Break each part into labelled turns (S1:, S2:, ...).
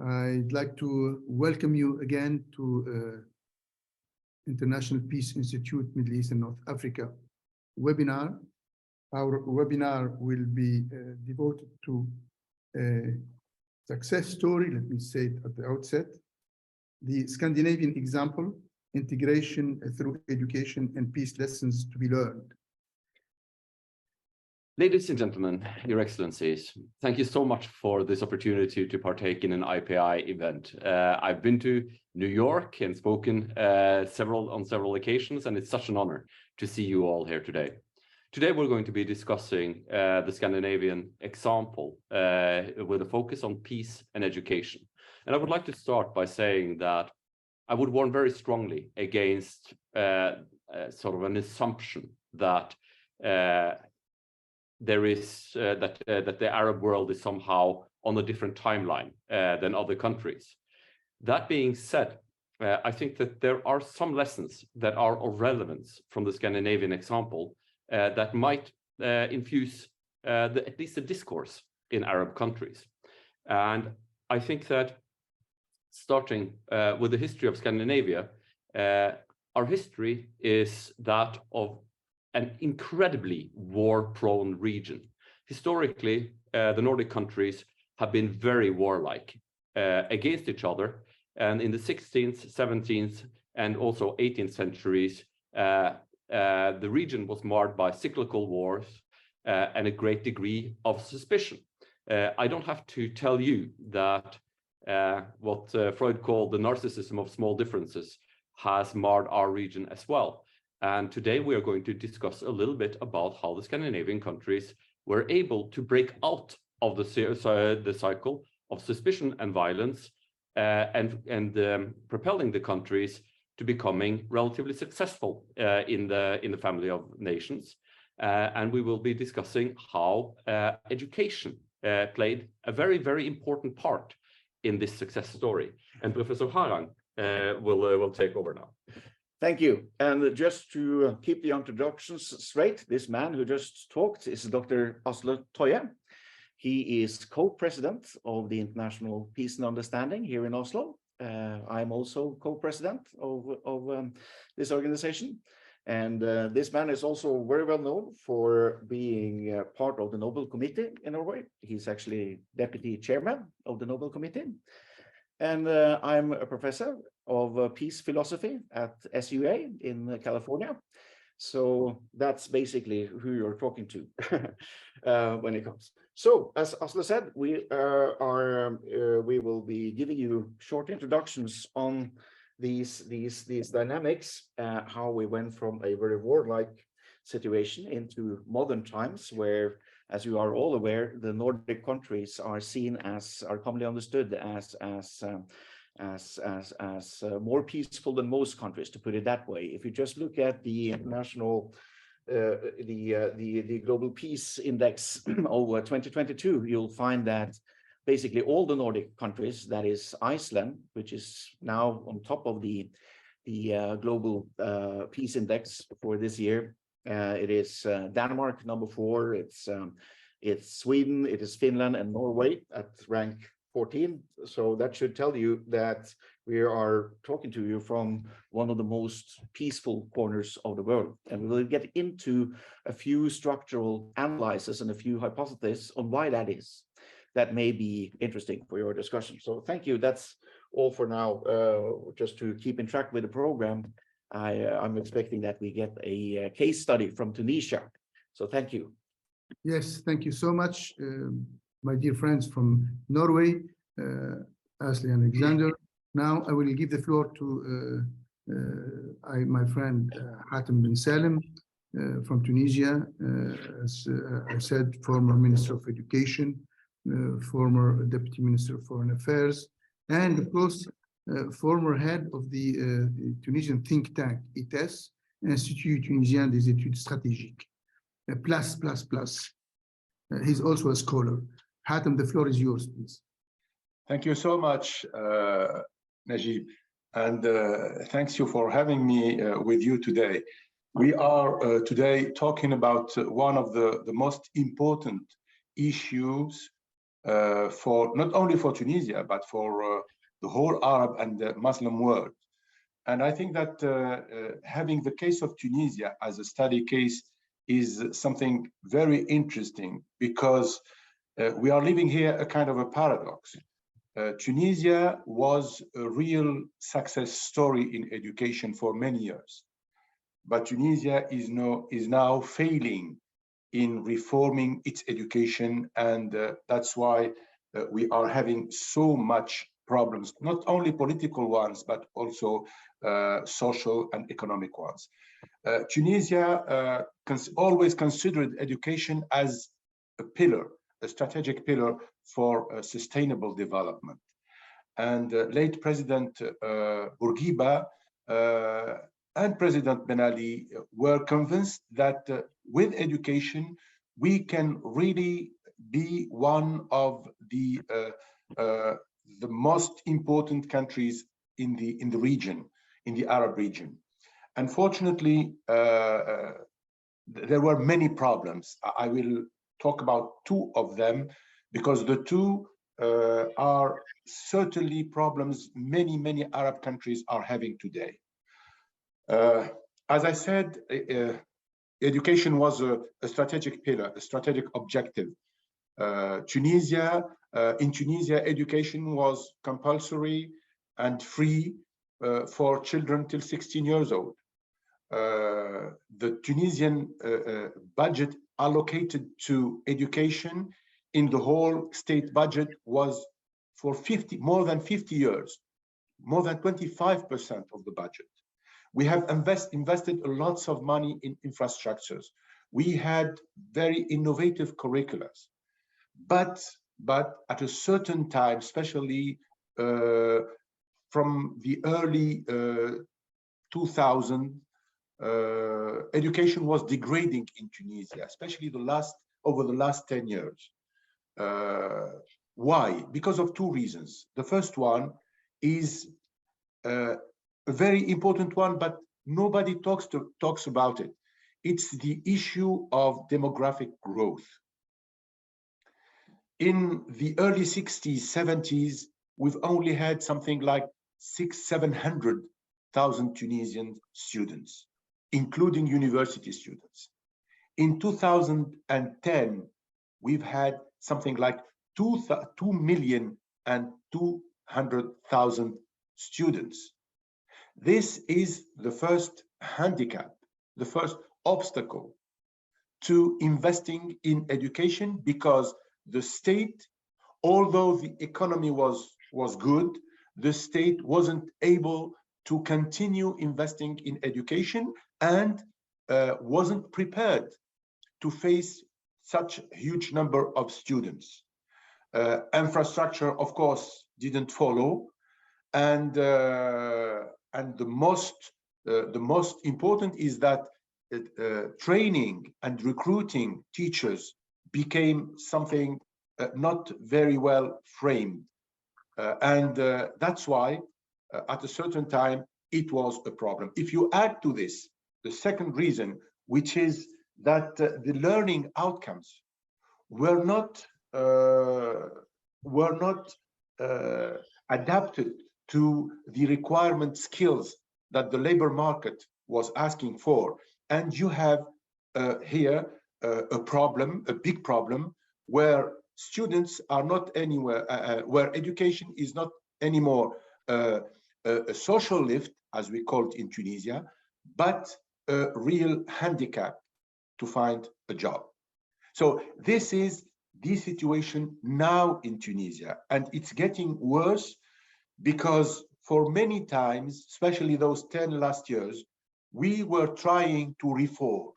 S1: I'd like to welcome you again to International Peace Institute, Middle East and North Africa webinar. Our webinar will be devoted to a success story, let me say it at the outset, the Scandinavian example, integration through education and peace lessons to be learned.
S2: Ladies and gentlemen, Your Excellencies, thank you so much for this opportunity to partake in an IPI event. I've been to New York and spoken on several occasions, and it's such an honor to see you all here today. Today, we're going to be discussing the Scandinavian example with a focus on peace and education. And I would like to start by saying that I would warn very strongly against sort of an assumption that there is that the Arab world is somehow on a different timeline than other countries. That being said, I think that there are some lessons that are of relevance from the Scandinavian example that might infuse at least the discourse in Arab countries. And I think that starting with the history of Scandinavia, our history is that of an incredibly war-prone region. Historically, the Nordic countries have been very warlike against each other. And in the 16th, 17th, and also 18th centuries, the region was marred by cyclical wars and a great degree of suspicion. I don't have to tell you that what Freud called the narcissism of small differences has marred our region as well. And today we are going to discuss a little bit about how the Scandinavian countries were able to break out of the cycle of suspicion and violence and propelling the countries to becoming relatively successful in the family of nations. And we will be discussing how education played a very, very important part in this success story. And Professor Harang will take over now.
S3: Thank you. And just to keep the introductions straight, this man who just talked is Dr. Asle Toje. He is co-president of the International Peace and Understanding here in Oslo. I'm also co-president of this organization. And this man is also very well known for being part of the Nobel Committee in Norway. He's actually deputy chairman of the Nobel Committee. And I'm a professor of peace philosophy at SUA in California. So that's basically who you're talking to when it comes. So as Asle said, we will be giving you short introductions on these dynamics, how we went from a very warlike situation into modern times where, as you are all aware, the Nordic countries are seen as, are commonly understood as more peaceful than most countries, to put it that way. If you just look at the international, the Global Peace Index over 2022, you'll find that basically all the Nordic countries, that is Iceland, which is now on top of the Global Peace Index for this year. It is Denmark, number 4. It's Sweden, it is Finland and Norway at rank 14. So that should tell you that we are talking to you from one of the most peaceful corners of the world. And we will get into a few structural analyses and a few hypotheses on why that is. That may be interesting for your discussion. So thank you. That's all for now. Just to keep in track with the program, I'm expecting that we get a case study from Tunisia. So thank you.
S1: Yes, thank you so much, my dear friends from Norway, Asle and Alexander. Now I will give the floor to my friend Hatim Bin Salem from Tunisia. As I said, former Minister of Education, former Deputy Minister of Foreign Affairs, and of course, former head of the Tunisian think tank, ITES, Institut Tunisien des Études Stratégiques, plus. He's also a scholar. Hatim, the floor is yours, please.
S4: Thank you so much, Nejib, and thanks you for having me with you today. We are today talking about one of the most important issues for not only for Tunisia, but for the whole Arab and Muslim world. And I think that having the case of Tunisia as a study case is something very interesting, because we are living here a kind of a paradox. Tunisia was a real success story in education for many years, but Tunisia is now failing in reforming its education, and that's why we are having so much problems, not only political ones, but also social and economic ones. Tunisia always considered education as a pillar, a strategic pillar for sustainable development. And late President Bourguiba and President Ben Ali were convinced that with education, we can really be one of the most important countries in the region, in the Arab region. Unfortunately, there were many problems. I will talk about two of them, because the two are certainly problems many Arab countries are having today. As I said, education was a strategic pillar, a strategic objective. In Tunisia, education was compulsory and free for children till 16 years old. The Tunisian budget allocated to education in the whole state budget was for more than 50 years, more than 25% of the budget. We have invested lots of money in infrastructures. We had very innovative curricula. But at a certain time, especially from the early 2000s, education was degrading in Tunisia, especially over the last 10 years. Why? Because of two reasons. The first one is a very important one, but nobody talks about it. It's the issue of demographic growth. In the early 60s, 70s, we've only had something like 700,000 Tunisian students, including university students. In 2010, we've had something like 2,200,000 students. This is the first handicap, the first obstacle to investing in education, because the state, although the economy was good, the state wasn't able to continue investing in education and wasn't prepared to face such a huge number of students. Infrastructure, of course, didn't follow, and the most important is that training and recruiting teachers became something not very well framed, and that's why at a certain time it was a problem. If you add to this the second reason, which is that the learning outcomes were not adapted to the requirement skills that the labor market was asking for, and you have here a problem, a big problem, where students are not anywhere, where education is not anymore a social lift, as we call it in Tunisia, but a real handicap to find a job. So this is the situation now in Tunisia, and it's getting worse because for many times, especially those 10 last years, we were trying to reform,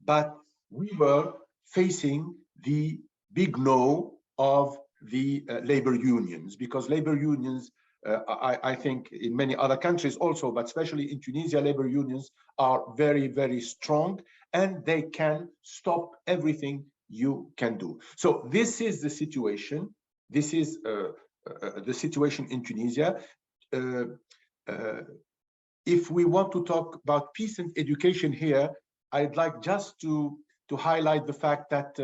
S4: but we were facing the big no of the labor unions, because labor unions, I think in many other countries also, but especially in Tunisia, labor unions are very strong, and they can stop everything you can do. So this is the situation. This is the situation in Tunisia. If we want to talk about peace and education here, I'd like just to highlight the fact that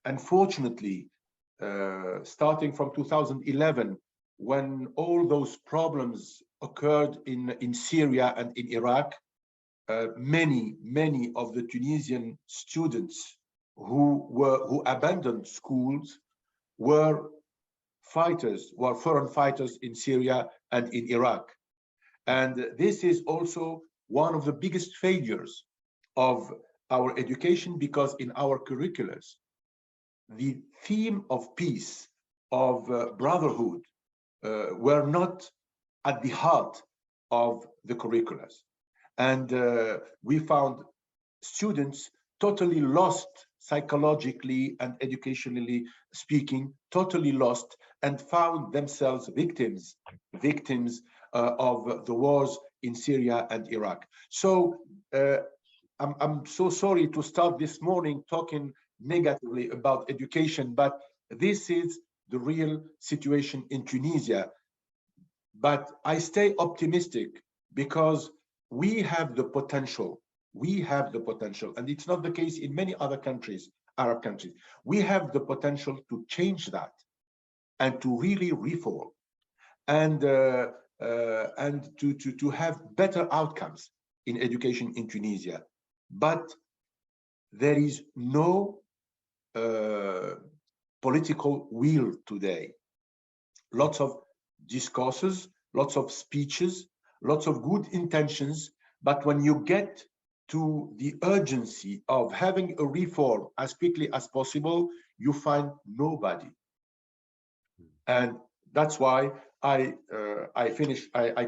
S4: unfortunately, starting from 2011, when all those problems occurred in Syria and in Iraq, many of the Tunisian students who abandoned schools were foreign fighters in Syria and in Iraq. And this is also one of the biggest failures of our education, because in our curriculums, the theme of peace, of brotherhood, were not at the heart of the curriculums. And we found students totally lost psychologically and educationally speaking, totally lost, and found themselves victims of the wars in Syria and Iraq. So I'm so sorry to start this morning talking negatively about education, but this is the real situation in Tunisia. But I stay optimistic because we have the potential. We have the potential, and it's not the case in many other countries, Arab countries. We have the potential to change that and to really reform and to have better outcomes in education in Tunisia. But there is no political will today. Lots of discourses, lots of speeches, lots of good intentions, but when you get to the urgency of having a reform as quickly as possible, you find nobody. And that's why I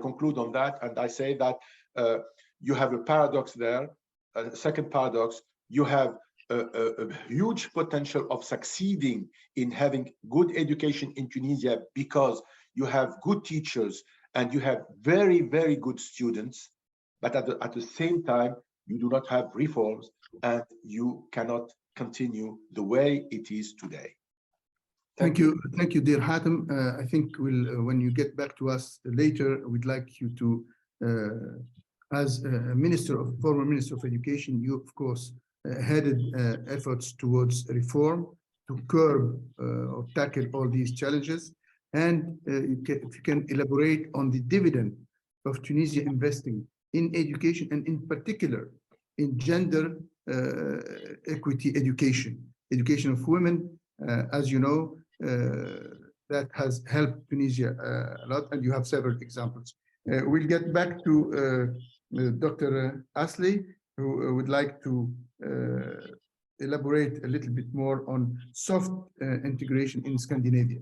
S4: conclude on that, and I say that you have a paradox there. A second paradox, you have a huge potential of succeeding in having good education in Tunisia because you have good teachers and you have very, very good students, but at the same time, you do not have reforms and you cannot continue the way it is today.
S1: Thank you, dear Hatim. I think when you get back to us later, we'd like you to, as a former Minister of Education, you of course headed efforts towards reform to curb or tackle all these challenges. And if you can elaborate on the dividend of Tunisia investing in education, and in particular in gender equity education of women, as you know, that has helped Tunisia a lot, and you have several examples. We'll get back to Dr. Asli, who would like to elaborate a little bit more on soft integration in Scandinavia.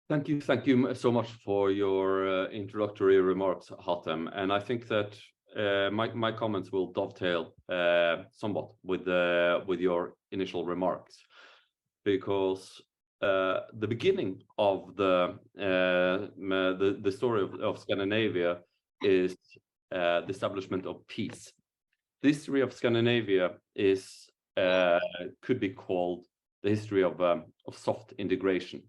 S2: Thank you so much for your introductory remarks, Hatem. And I think that my comments will dovetail somewhat with your initial remarks, because the beginning of the story of Scandinavia is the establishment of peace. The history of Scandinavia is could be called the history of soft integration.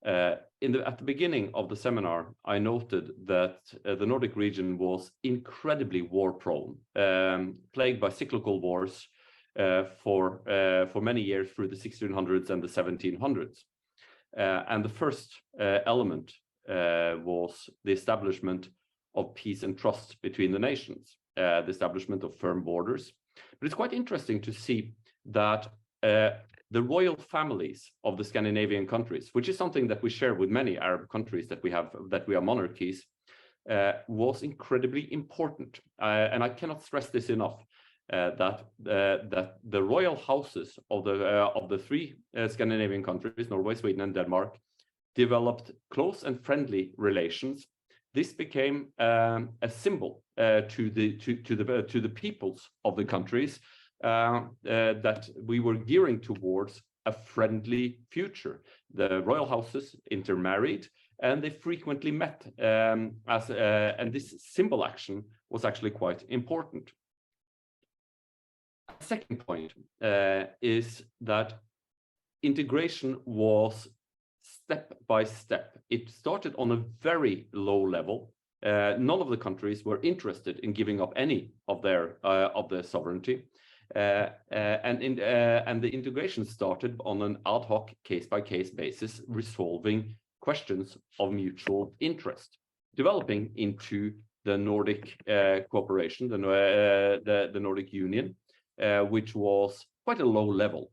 S2: At the beginning of the seminar, I noted that the Nordic region was incredibly war-prone, plagued by cyclical wars for many years through the 1600s and the 1700s. And the first element was the establishment of peace and trust between the nations, the establishment of firm borders. But it's quite interesting to see that the royal families of the Scandinavian countries, which is something that we share with many Arab countries that we are monarchies, was incredibly important. And I cannot stress this enough, that the royal houses of the three Scandinavian countries, Norway, Sweden, and Denmark, developed close and friendly relations. This became a symbol to the peoples of the countries that we were gearing towards a friendly future. The royal houses intermarried, and they frequently met, and this symbol action was actually quite important. A second point is that integration was step by step. It started on a very low level. None of the countries were interested in giving up any of their sovereignty. And the integration started on an ad hoc case-by-case basis, resolving questions of mutual interest, developing into the Nordic cooperation, the Nordic Union, which was quite a low level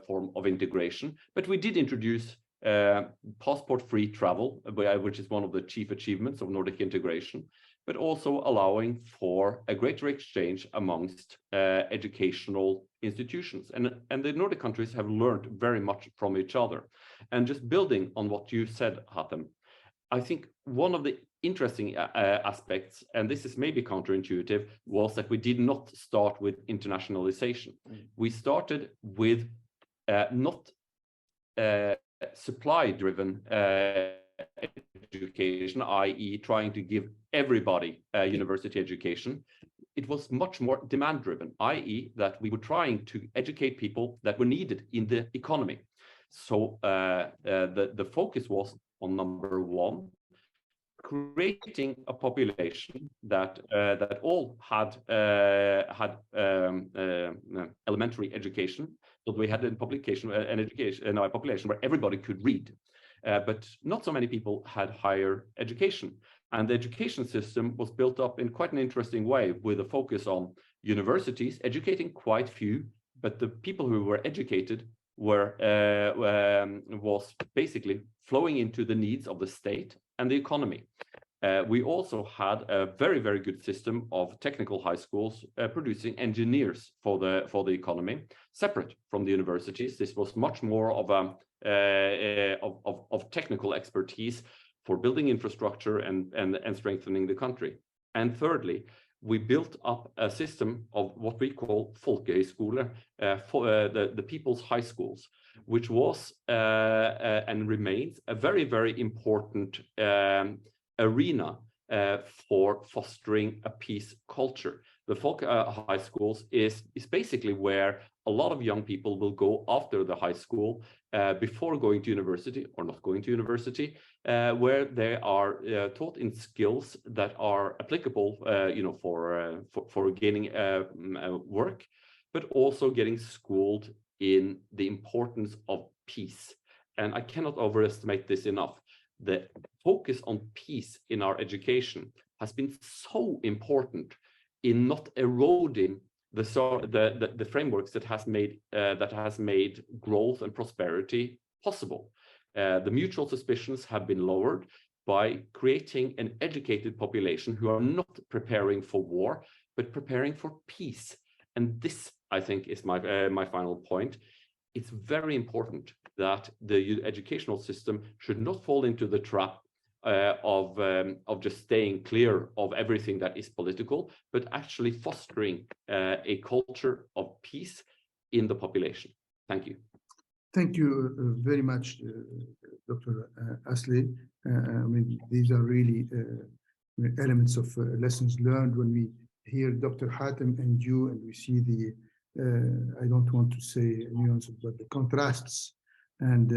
S2: form of integration. But we did introduce passport-free travel, which is one of the chief achievements of Nordic integration, but also allowing for a greater exchange amongst educational institutions. And the Nordic countries have learned very much from each other. And just building on what you said, Hatim, I think one of the interesting aspects, and this is maybe counterintuitive, was that we did not start with internationalization. We started with not supply-driven education, i.e. trying to give everybody a university education. It was much more demand-driven, i.e. that we were trying to educate people that were needed in the economy. So the focus was on number one, creating a population that all had elementary education. So we had a population where everybody could read, but not so many people had higher education. And the education system was built up in quite an interesting way, with a focus on universities educating quite few, but the people who were educated was basically flowing into the needs of the state and the economy. We also had a very, very good system of technical high schools producing engineers for the economy, separate from the universities. This was much more of technical expertise for building infrastructure and strengthening the country. And thirdly, we built up a system of what we call folkehøyskole, the people's high schools, which was and remains a very, very important arena for fostering a peace culture. The folk high schools is basically where a lot of young people will go after the high school before going to university or not going to university, where they are taught in skills that are applicable, for gaining work, but also getting schooled in the importance of peace. And I cannot overestimate this enough. The focus on peace in our education has been so important in not eroding the frameworks that has made growth and prosperity possible. The mutual suspicions have been lowered by creating an educated population who are not preparing for war, but preparing for peace. And this, I think, is my final point. It's very important that the educational system should not fall into the trap of just staying clear of everything that is political, but actually fostering a culture of peace in the population. Thank you.
S1: Thank you very much, Dr. Asli. I mean, these are really elements of lessons learned when we hear Dr. Hatim and you, and we see the, I don't want to say nuances, but the contrasts. And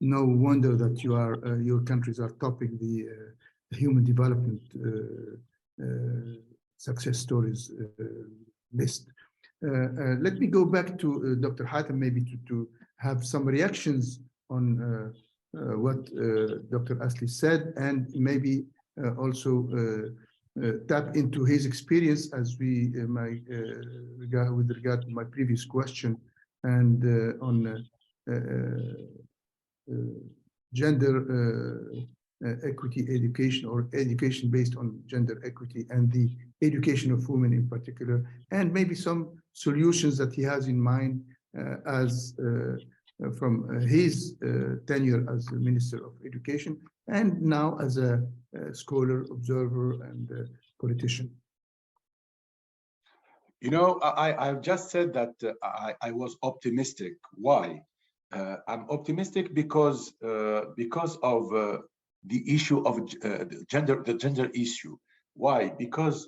S1: no wonder that your countries are topping the human development success stories list. Let me go back to Dr. Hatim, maybe to have some reactions on what Dr. Asli said, and maybe also tap into his experience as with regard to my previous question, and on gender equity education, or education based on gender equity, and the education of women in particular, and maybe some solutions that he has in mind as from his tenure as the Minister of Education, and now as a scholar, observer, and politician.
S4: You know, I've just said that I was optimistic. Why? I'm optimistic because of the issue of the gender issue. Why? Because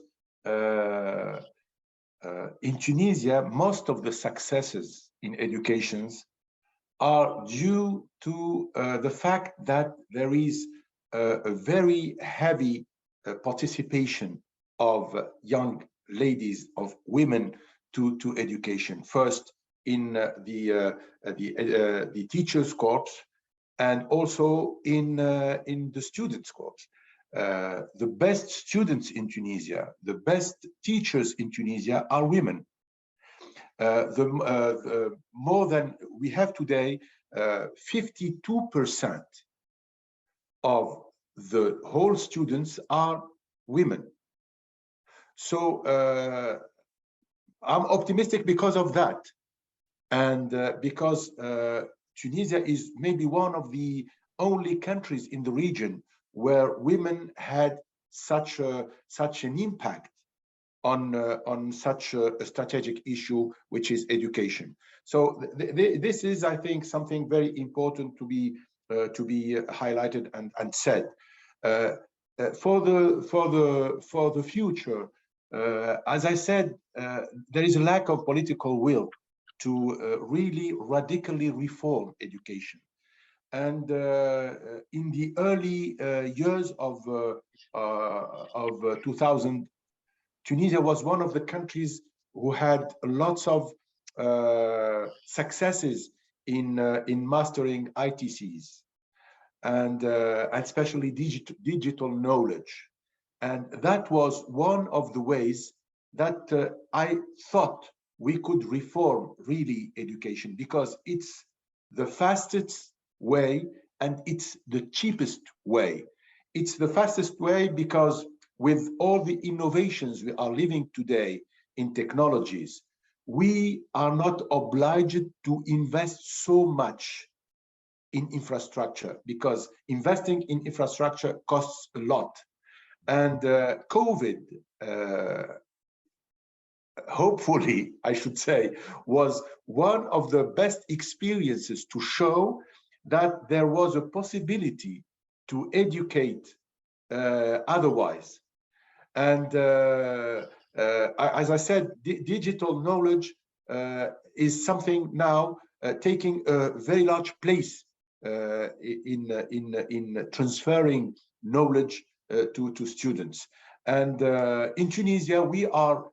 S4: in Tunisia, most of the successes in educations are due to the fact that there is a very heavy participation of young ladies, of women, to education. First, in the teachers' corps, and also in the students' corps. The best students in Tunisia, the best teachers in Tunisia are women. More than we have today, 52% of the whole students are women. So I'm optimistic because of that, and because Tunisia is maybe one of the only countries in the region where women had such an impact on such a strategic issue, which is education. So this is, I think, something very important to be highlighted and said. For the future, as I said, there is a lack of political will to really radically reform education. And in the early years of 2000, Tunisia was one of the countries who had lots of successes in mastering ITCs and especially digital knowledge. And that was one of the ways that I thought we could reform really education, because it's the fastest way and it's the cheapest way. It's the fastest way because with all the innovations we are living today in technologies, we are not obliged to invest so much in infrastructure, because investing in infrastructure costs a lot. And COVID, hopefully, I should say, was one of the best experiences to show that there was a possibility to educate otherwise. And as I said, digital knowledge is something now taking a very large place in transferring knowledge to students. And in Tunisia, we are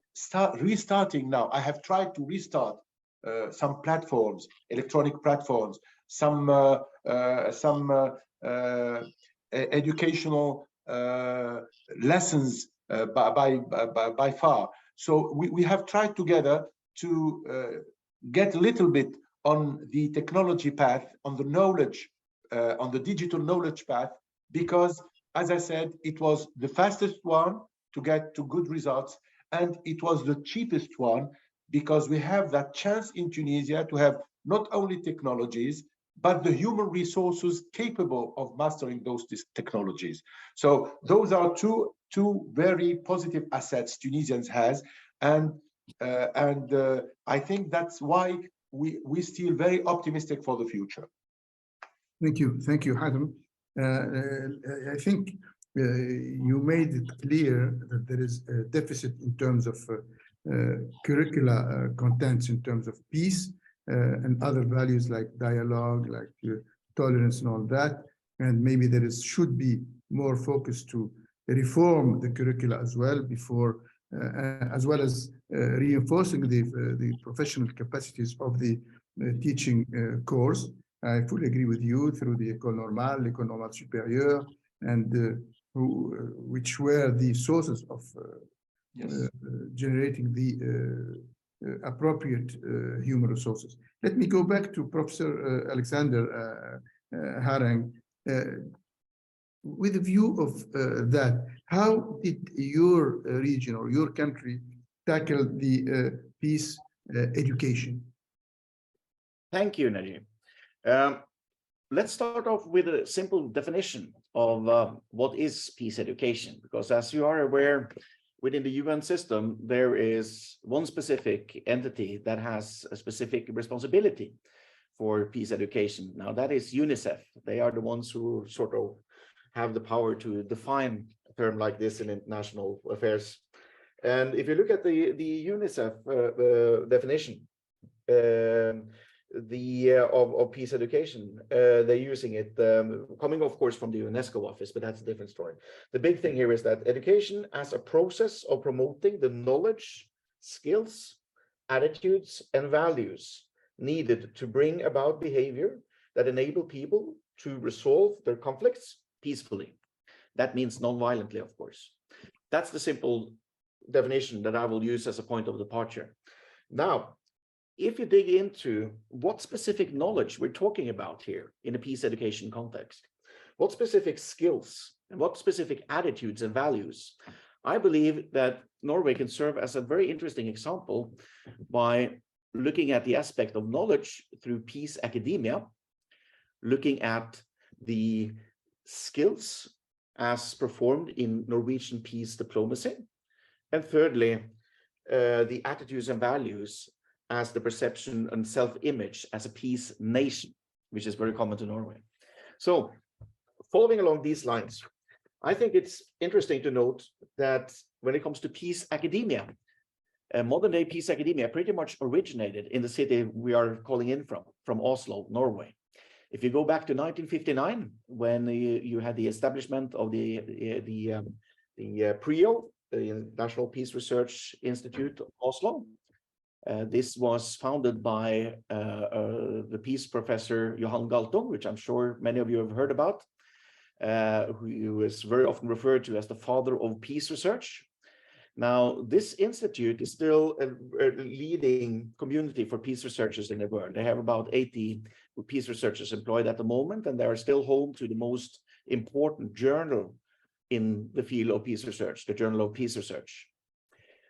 S4: restarting now. I have tried to restart some platforms, electronic platforms, some educational lessons by far. So we have tried together to get a little bit on the technology path, on the knowledge, on the digital knowledge path, because, as I said, it was the fastest one to get to good results, and it was the cheapest one, because we have that chance in Tunisia to have not only technologies, but the human resources capable of mastering those technologies. So those are two very positive assets Tunisians has, and I think that's why we still very optimistic for the future.
S1: Thank you, Hatim. I think you made it clear that there is a deficit in terms of curricula contents, in terms of peace and other values like dialogue, like tolerance and all that. And maybe there should be more focus to reform the curricula as well, before, as well as reinforcing the professional capacities of the teaching course. I fully agree with you, through the École Normale, l'École Normale Supérieure, and which were the sources of generating the appropriate human resources. Let me go back to Professor Alexander Harang. With a view of that, how did your region or your country tackle the peace education?
S3: Thank you, Nejib. Let's start off with a simple definition of what is peace education, because as you are aware, within the UN system, there is one specific entity that has a specific responsibility for peace education. Now, that is UNICEF. They are the ones who sort of have the power to define a term like this in international affairs. And if you look at the UNICEF definition of peace education, they're using it, coming of course from the UNESCO office, but that's a different story. The big thing here is that education as a process of promoting the knowledge, skills, attitudes, and values needed to bring about behavior that enable people to resolve their conflicts peacefully. That means non-violently, of course. That's the simple definition that I will use as a point of departure. Now, if you dig into what specific knowledge we're talking about here in a peace education context, what specific skills and what specific attitudes and values, I believe that Norway can serve as a very interesting example by looking at the aspect of knowledge through peace academia, looking at the skills as performed in Norwegian peace diplomacy, and thirdly, the attitudes and values as the perception and self-image as a peace nation, which is very common to Norway. So, following along these lines, I think it's interesting to note that when it comes to peace academia, modern day peace academia pretty much originated in the city we are calling in from Oslo, Norway. If you go back to 1959, when you had the establishment of the PRIO, the National Peace Research Institute of Oslo, this was founded by the peace professor Johan Galtung, which I'm sure many of you have heard about, who is very often referred to as the father of peace research. Now, this institute is still a leading community for peace researchers in the world. They have about 80 peace researchers employed at the moment, and they are still home to the most important journal in the field of peace research, the Journal of Peace Research.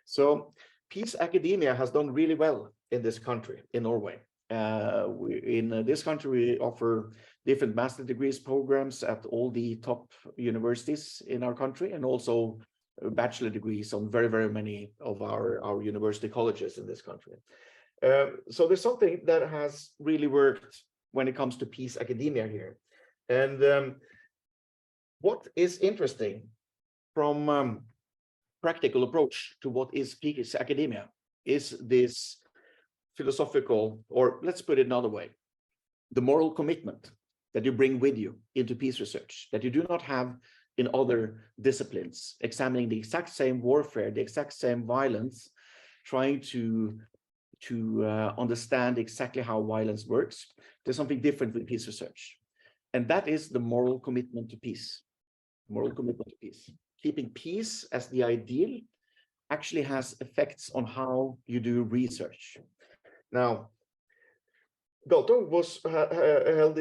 S3: So peace academia has done really well in this country, in Norway. In this country, we offer different master degrees programs at all the top universities in our country, and also bachelor degrees on very, very many of our university colleges in this country. So there's something that has really worked when it comes to peace academia here. And what is interesting from practical approach to what is peace academia is this philosophical, or let's put it another way, the moral commitment that you bring with you into peace research, that you do not have in other disciplines, examining the exact same warfare, the exact same violence, trying to understand exactly how violence works. There's something different with peace research. And that is the moral commitment to peace. Moral commitment to peace. Keeping peace as the ideal actually has effects on how you do research. Now, Galtung held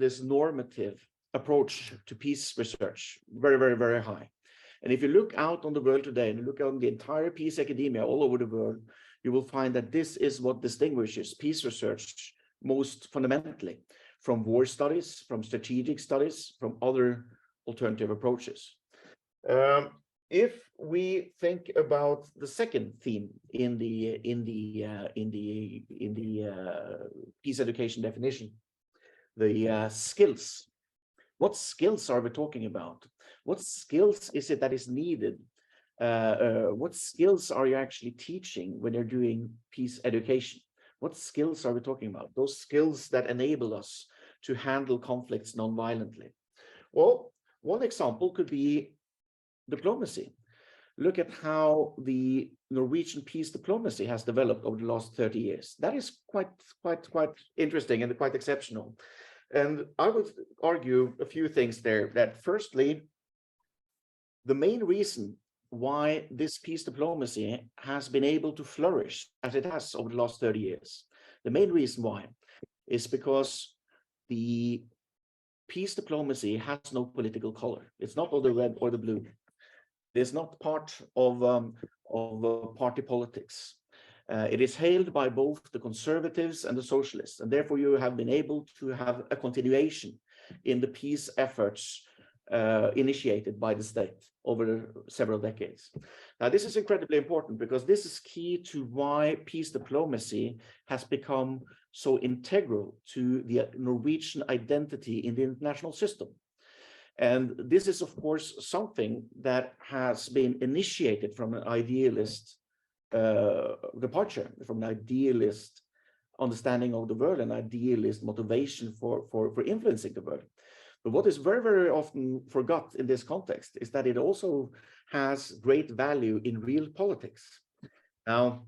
S3: this normative approach to peace research very, very, very high. And if you look out on the world today and look on the entire peace academia all over the world, you will find that this is what distinguishes peace research most fundamentally from war studies, from strategic studies, from other alternative approaches. If we think about the second theme in the peace education definition, the skills. What skills are we talking about? What skills is it that is needed? What skills are you actually teaching when you're doing peace education? What skills are we talking about? Those skills that enable us to handle conflicts non-violently. Well, one example could be diplomacy. Look at how the Norwegian peace diplomacy has developed over the last 30 years. That is quite interesting and quite exceptional. And I would argue a few things there. That firstly, the main reason why this peace diplomacy has been able to flourish as it has over the last 30 years, the main reason why is because the peace diplomacy has no political color. It's not or the red or the blue. It's not part of party politics. It is hailed by both the conservatives and the socialists, and therefore you have been able to have a continuation in the peace efforts initiated by the state over several decades. Now, this is incredibly important because this is key to why peace diplomacy has become so integral to the Norwegian identity in the international system. And this is, of course, something that has been initiated from an idealist departure, from an idealist understanding of the world, an idealist motivation for influencing the world. But what is very, very often forgot in this context is that it also has great value in real politics. Now,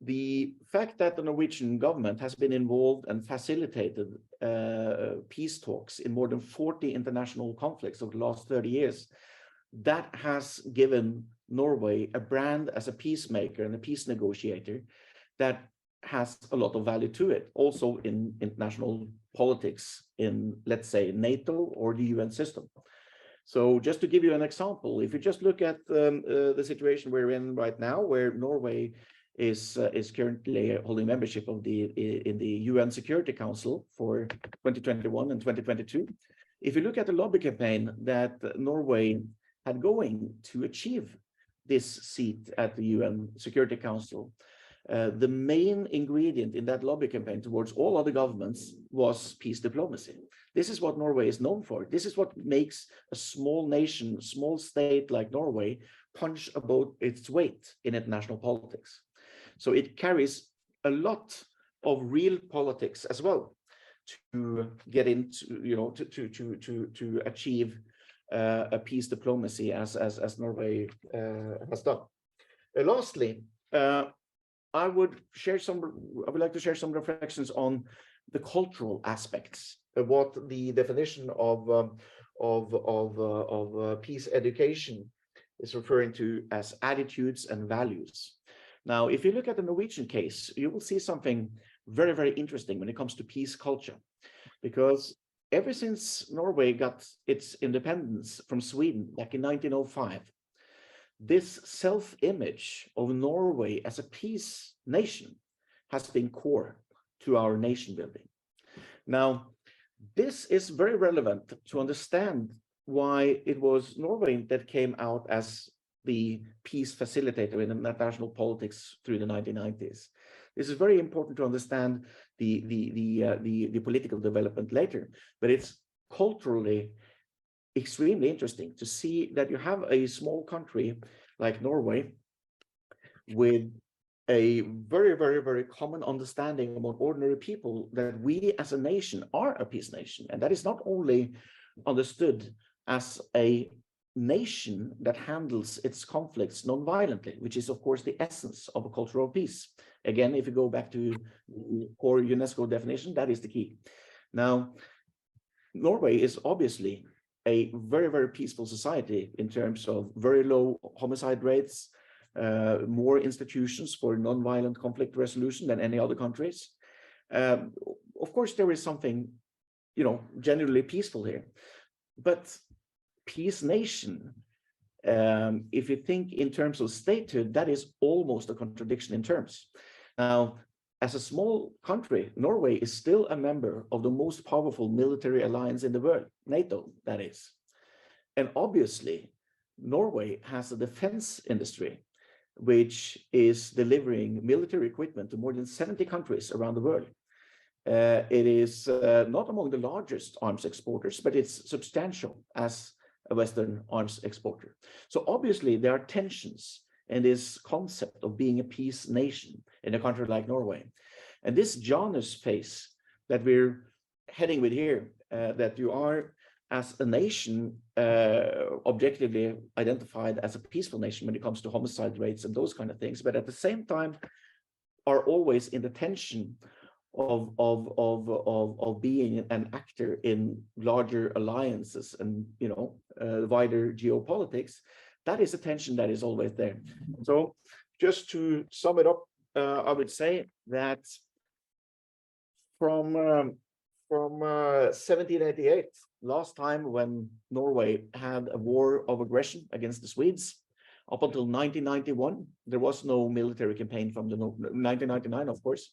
S3: the fact that the Norwegian government has been involved and facilitated peace talks in more than 40 international conflicts over the last 30 years, that has given Norway a brand as a peacemaker and a peace negotiator that has a lot of value to it, also in international politics, in, let's say, NATO or the UN system. So just to give you an example, if you just look at the situation we're in right now, where Norway is currently holding membership of in the UN Security Council for 2021 and 2022. If you look at the lobby campaign that Norway had going to achieve this seat at the UN Security Council, the main ingredient in that lobby campaign towards all other governments was peace diplomacy. This is what Norway is known for. This is what makes a small nation, small state like Norway punch above its weight in international politics. So it carries a lot of real politics as well to get into, you know, to achieve a peace diplomacy as Norway has done. Lastly, I would like to share some reflections on the cultural aspects of what the definition of peace education is referring to as attitudes and values. Now, if you look at the Norwegian case, you will see something very, very interesting when it comes to peace culture, because ever since Norway got its independence from Sweden back in 1905, this self-image of Norway as a peace nation has been core to our nation building. Now, this is very relevant to understand why it was Norway that came out as the peace facilitator in international politics through the 1990s. This is very important to understand the political development later, but it's culturally extremely interesting to see that you have a small country like Norway with a very, very, very common understanding among ordinary people that we as a nation are a peace nation. And that is not only understood as a nation that handles its conflicts non-violently, which is, of course, the essence of a culture of peace. Again, if you go back to the core UNESCO definition, that is the key. Now, Norway is obviously a very, very peaceful society in terms of very low homicide rates, more institutions for non-violent conflict resolution than any other countries. Of course, there is something, you know, generally peaceful here, but peace nation, if you think in terms of statehood, that is almost a contradiction in terms. Now, as a small country, Norway is still a member of the most powerful military alliance in the world, NATO, that is. And obviously, Norway has a defense industry which is delivering military equipment to more than 70 countries around the world. It is not among the largest arms exporters, but it's substantial as a Western arms exporter. So obviously there are tensions in this concept of being a peace nation in a country like Norway. And this Janus phase that we're heading with here, that you are as a nation objectively identified as a peaceful nation when it comes to homicide rates and those kind of things, but at the same time are always in the tension of being an actor in larger alliances and, you know, wider geopolitics. That is a tension that is always there. So just to sum it up, I would say that from 1788, last time when Norway had a war of aggression against the Swedes, up until 1991, there was no military campaign from the 1999, of course.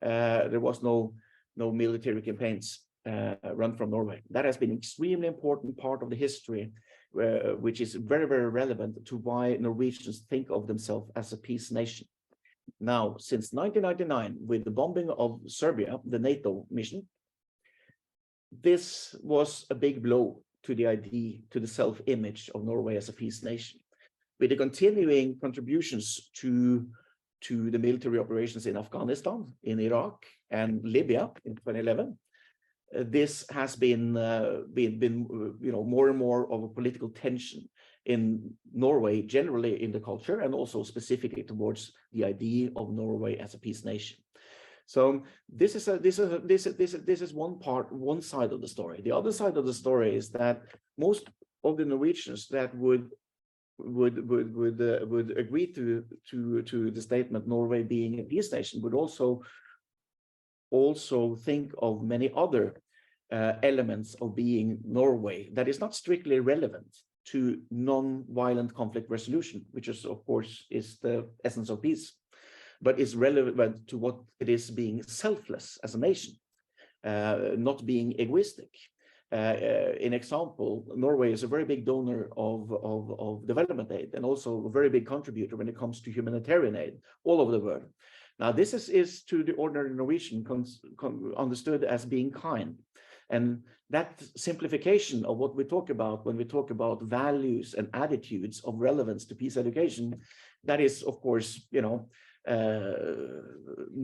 S3: There was no military campaigns run from Norway. That has been an extremely important part of the history, which is very, very relevant to why Norwegians think of themselves as a peace nation. Now, since 1999, with the bombing of Serbia, the NATO mission, this was a big blow to the idea, to the self-image of Norway as a peace nation. With the continuing contributions to the military operations in Afghanistan, in Iraq, and Libya in 2011, this has been you know, more and more of a political tension in Norway generally in the culture, and also specifically towards the idea of Norway as a peace nation. So this is one side of the story. The other side of the story is that most of the Norwegians that would agree to the statement Norway being a peace nation would also think of many other elements of being Norway that is not strictly relevant to non-violent conflict resolution, which is of course is the essence of peace, but is relevant to what it is being selfless as a nation, not being egoistic. In example, Norway is a very big donor of development aid, and also a very big contributor when it comes to humanitarian aid all over the world. Now, this is to the ordinary Norwegian understood as being kind. And that simplification of what we talk about when we talk about values and attitudes of relevance to peace education, that is, of course,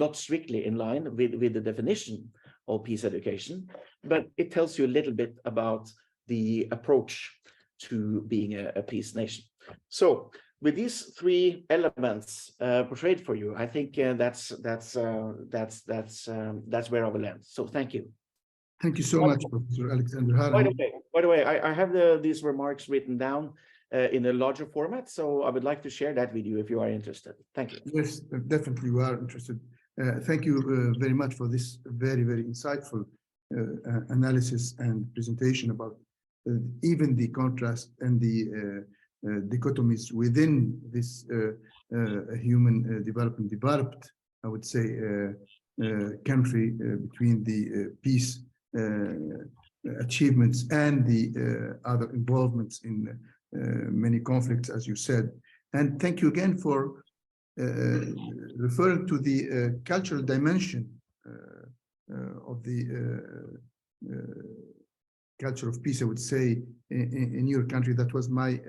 S3: not strictly in line with the definition of peace education, but it tells you a little bit about the approach to being a peace nation. So with these three elements portrayed for you, I think that's where I will end. So thank you.
S1: Thank you so much, Professor Alexander Hatim.
S3: By the way, I have these remarks written down in a larger format, so I would like to share that with you if you are interested. Thank you.
S1: Yes, definitely we are interested. Thank you very much for this very, very insightful analysis and presentation about even the contrast and the dichotomies within this human developed, I would say, country between the peace achievements and the other involvements in many conflicts, as you said. And thank you again for referring to the cultural dimension of the culture of peace, I would say, in your country. That was my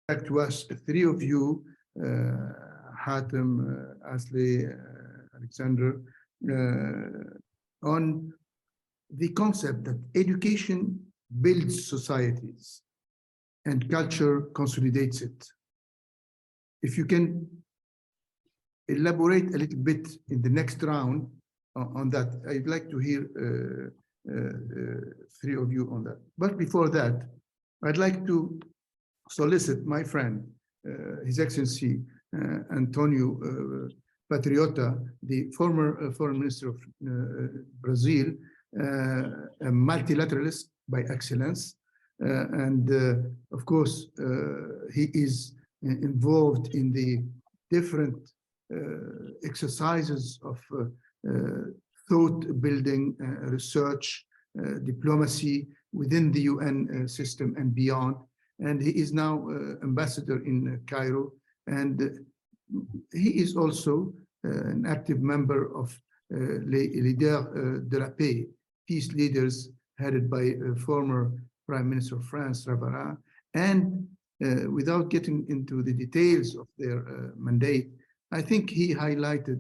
S1: back to us, three of you, Hatim, Asli, Alexander, on the concept that education builds societies and culture consolidates it. If you can elaborate a little bit in the next round on that, I'd like to hear three of you on that. But before that, I'd like to solicit my friend, His Excellency Antonio Patriota, the former Foreign Minister of Brazil, a multilateralist by excellence, and of course he is involved in the different exercises of thought building, research, diplomacy within the UN system and beyond. And he is now ambassador in Cairo, and he is also an active member of Les Leaders de la Paix, peace leaders headed by former Prime Minister of France, Ravarin. And without getting into the details of their mandate, I think he highlighted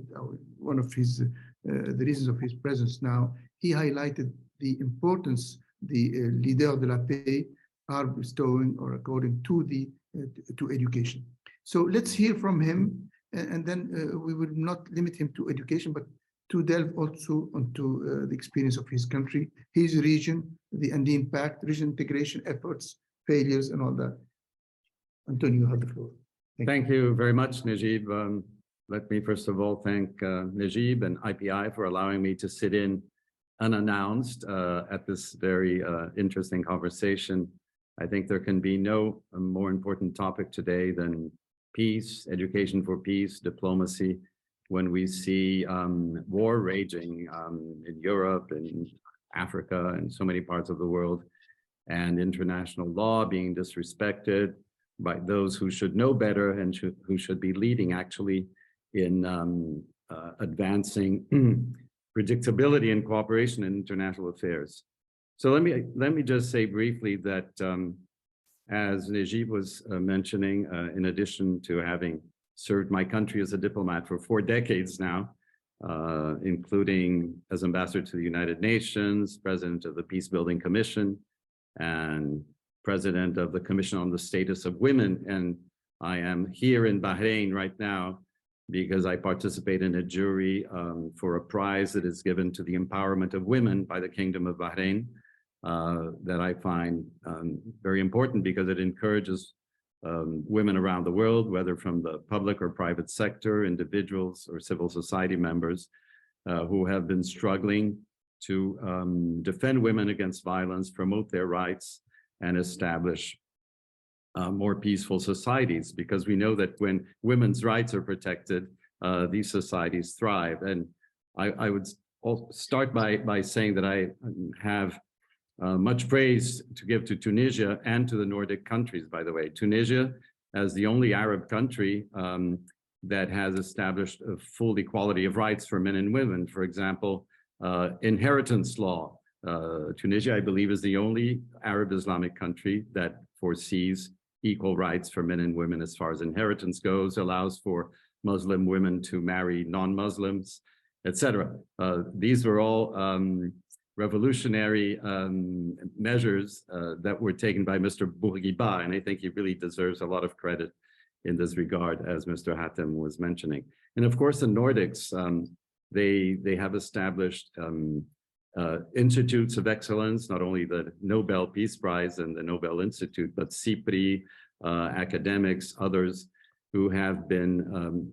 S1: one of his the reasons of his presence now. He highlighted the importance the Leaders de la Paix are bestowing or according to the to education. So let's hear from him, and then we will not limit him to education, but to delve also onto the experience of his country, his region, the Andean Pact, region integration efforts, failures, and all that. Antonio, you have the floor.
S5: Thank you very much, Nejib. Let me first of all thank Nejib and IPI for allowing me to sit in unannounced at this very interesting conversation. I think there can be no more important topic today than peace, education for peace, diplomacy, when we see war raging in Europe and Africa and so many parts of the world, and international law being disrespected by those who should know better and who should be leading actually in advancing predictability and cooperation in international affairs. So let me just say briefly that as Nejib was mentioning, in addition to having served my country as a diplomat for 4 decades now, including as ambassador to the United Nations, president of the Peace Building Commission, and president of the Commission on the Status of Women. And I am here in Bahrain right now because I participate in a jury for a prize that is given to the empowerment of women by the Kingdom of Bahrain, that I find very important because it encourages women around the world, whether from the public or private sector, individuals or civil society members who have been struggling to defend women against violence, promote their rights, and establish more peaceful societies, because we know that when women's rights are protected, these societies thrive. And I would start by saying that I have much praise to give to Tunisia and to the Nordic countries, by the way. Tunisia, as the only Arab country that has established a full equality of rights for men and women. For example, inheritance law. Tunisia, I believe, is the only Arab Islamic country that foresees equal rights for men and women as far as inheritance goes, allows for Muslim women to marry non-Muslims, etc. These were all revolutionary measures that were taken by Mr. Bourguiba, and I think he really deserves a lot of credit in this regard, as Mr. Hatim was mentioning. And of course, the Nordics, they have established institutes of excellence, not only the Nobel Peace Prize and the Nobel Institute, but CIPRI, academics, others who have been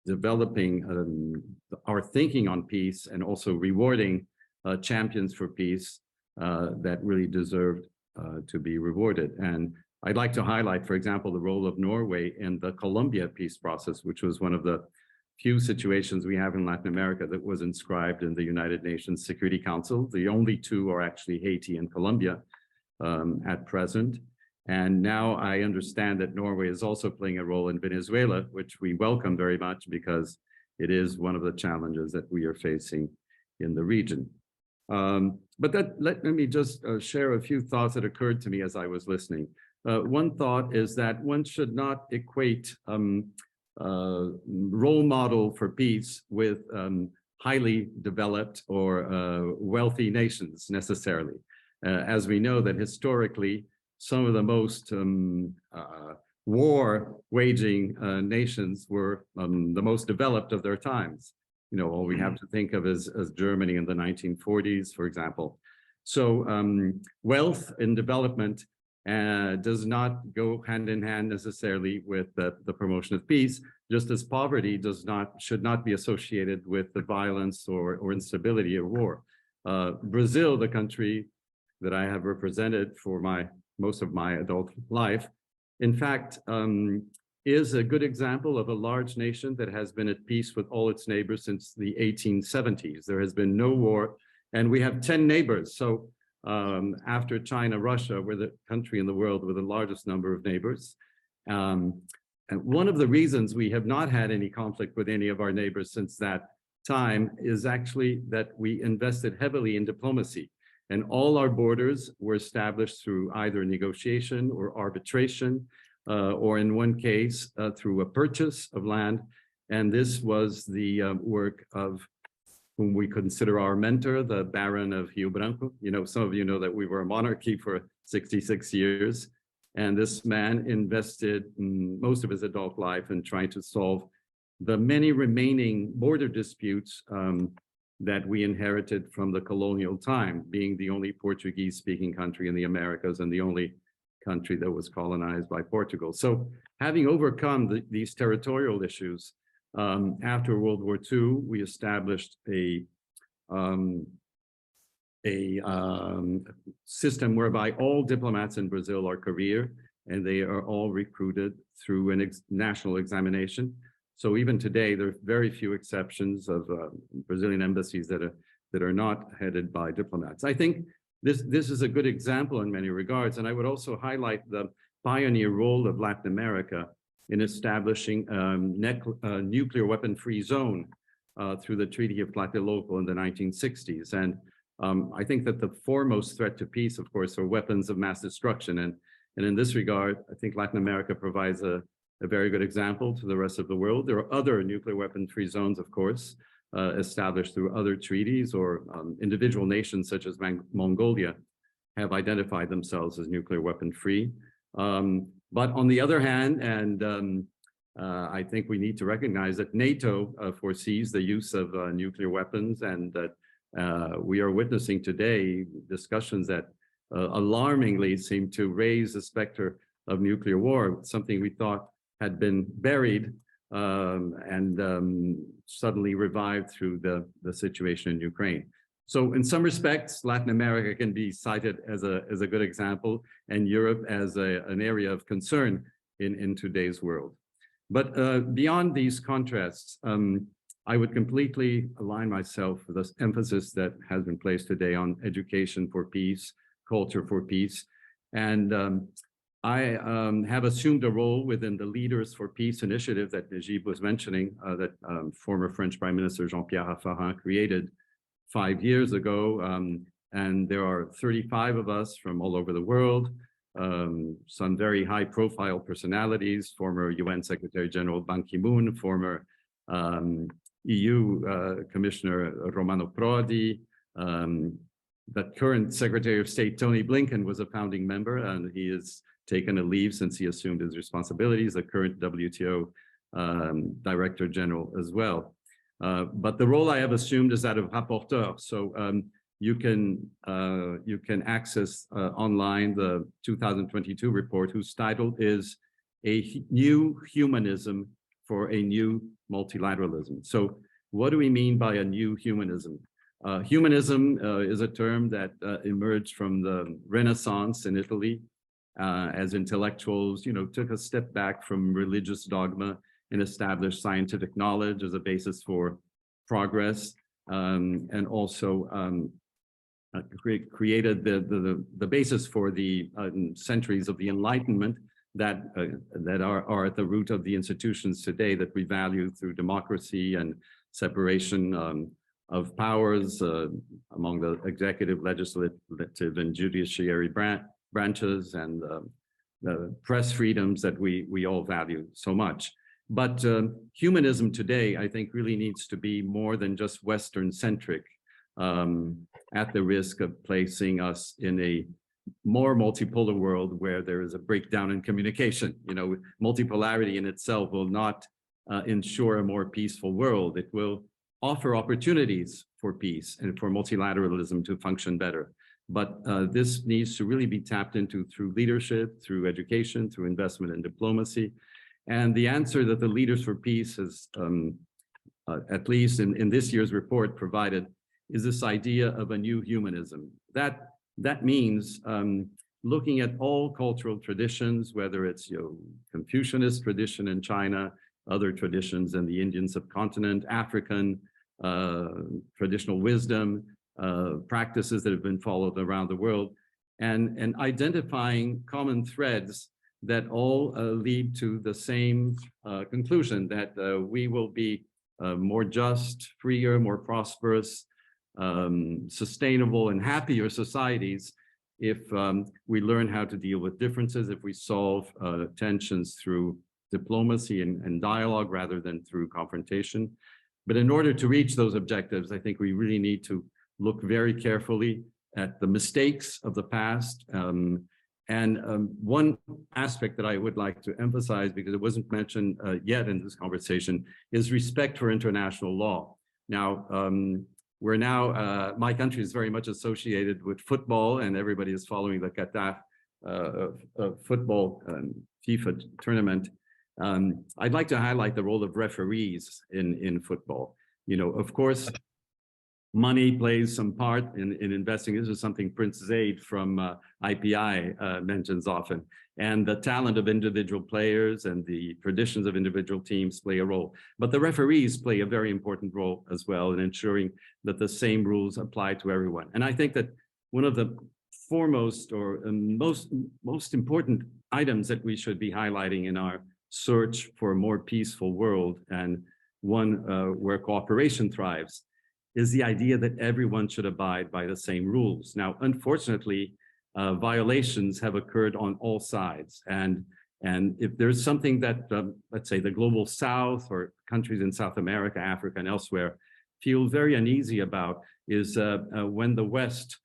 S5: developing our thinking on peace and also rewarding champions for peace that really deserved to be rewarded. And I'd like to highlight, for example, the role of Norway in the Colombia peace process, which was one of the few situations we have in Latin America that was inscribed in the United Nations Security Council. The only two are actually Haiti and Colombia at present. And now I understand that Norway is also playing a role in Venezuela, which we welcome very much because it is one of the challenges that we are facing in the region. But let me just share a few thoughts that occurred to me as I was listening. One thought is that one should not equate role model for peace with highly developed or wealthy nations necessarily. As we know that historically, some of the most war-waging nations were the most developed of their times. You know, all we have to think of is Germany in the 1940s, for example. So wealth and development does not go hand in hand necessarily with the promotion of peace, just as poverty should not be associated with the violence or instability or war. Brazil, the country that I have represented for most of my adult life, in fact, is a good example of a large nation that has been at peace with all its neighbors since the 1870s. There has been no war, and we have 10 neighbors. So after China, Russia, we're the country in the world with the largest number of neighbors. And one of the reasons we have not had any conflict with any of our neighbors since that time is actually that we invested heavily in diplomacy. And all our borders were established through either negotiation or arbitration, or in one case, through a purchase of land. And this was the work of whom we consider our mentor, the Baron of Rio Branco. You know, some of you know that we were a monarchy for 66 years. And this man invested most of his adult life in trying to solve the many remaining border disputes that we inherited from the colonial time, being the only Portuguese-speaking country in the Americas and the only country that was colonized by Portugal. So having overcome these territorial issues, after World War II, we established a system whereby all diplomats in Brazil are career, and they are all recruited through a national examination. So even today, there are very few exceptions of Brazilian embassies that are not headed by diplomats. I think this is a good example in many regards, and I would also highlight the pioneer role of Latin America in establishing a nuclear weapon-free zone through the Treaty of Tlatelolco in the 1960s. And I think that the foremost threat to peace, of course, are weapons of mass destruction. And in this regard, I think Latin America provides a very good example to the rest of the world. There are other nuclear weapon-free zones, of course, established through other treaties, or individual nations such as Mongolia have identified themselves as nuclear weapon free. But on the other hand, and I think we need to recognize that NATO foresees the use of nuclear weapons, and that we are witnessing today discussions that alarmingly seem to raise the specter of nuclear war, something we thought had been buried and suddenly revived through the situation in Ukraine. So in some respects, Latin America can be cited as a good example, and Europe as an area of concern in today's world. But beyond these contrasts, I would completely align myself with this emphasis that has been placed today on education for peace, culture for peace. And I have assumed a role within the Leaders for Peace initiative that Nejib was mentioning, that former French Prime Minister Jean-Pierre Raffarin created 5 years ago. And there are 35 of us from all over the world, some very high profile personalities, former UN Secretary General Ban Ki-moon, former EU Commissioner Romano Prodi, the current Secretary of State Tony Blinken was a founding member, and he has taken a leave since he assumed his responsibilities, the current WTO Director General as well. But the role I have assumed is that of rapporteur. So you can access online the 2022 report, whose title is A New Humanism for a New Multilateralism. So what do we mean by a new humanism? Humanism is a term that emerged from the Renaissance in Italy, as intellectuals, took a step back from religious dogma and established scientific knowledge as a basis for progress, and also created the basis for the centuries of the Enlightenment that are at the root of the institutions today that we value through democracy and separation of powers among the executive, legislative, and judiciary branches, and the press freedoms that we all value so much. But humanism today, I think, really needs to be more than just Western-centric, at the risk of placing us in a more multipolar world where there is a breakdown in communication. Multipolarity in itself will not ensure a more peaceful world. It will offer opportunities for peace and for multilateralism to function better. But this needs to really be tapped into through leadership, through education, through investment and diplomacy. And the answer that the Leaders for Peace has, at least in this year's report, provided is this idea of a new humanism. That means looking at all cultural traditions, whether it's Confucianist tradition in China, other traditions in the Indian subcontinent, African traditional wisdom, practices that have been followed around the world, and identifying common threads that all lead to the same conclusion, that we will be more just, freer, more prosperous, sustainable and happier societies if we learn how to deal with differences, if we solve tensions through diplomacy and dialogue rather than through confrontation. But in order to reach those objectives, I think we really need to look very carefully at the mistakes of the past. One aspect that I would like to emphasize, because it wasn't mentioned yet in this conversation, is respect for international law. Now, my country is very much associated with football, and everybody is following the Qatar football FIFA tournament. I'd like to highlight the role of referees in football. Of course, money plays some part in investing. This is something Prince Zaid from IPI mentions often. And the talent of individual players and the traditions of individual teams play a role. But the referees play a very important role as well in ensuring that the same rules apply to everyone. And I think that one of the foremost or most important items that we should be highlighting in our search for a more peaceful world, and one where cooperation thrives, is the idea that everyone should abide by the same rules. Now, unfortunately, violations have occurred on all sides. And if there's something that, let's say, the global South or countries in South America, Africa, and elsewhere feel very uneasy about is when the West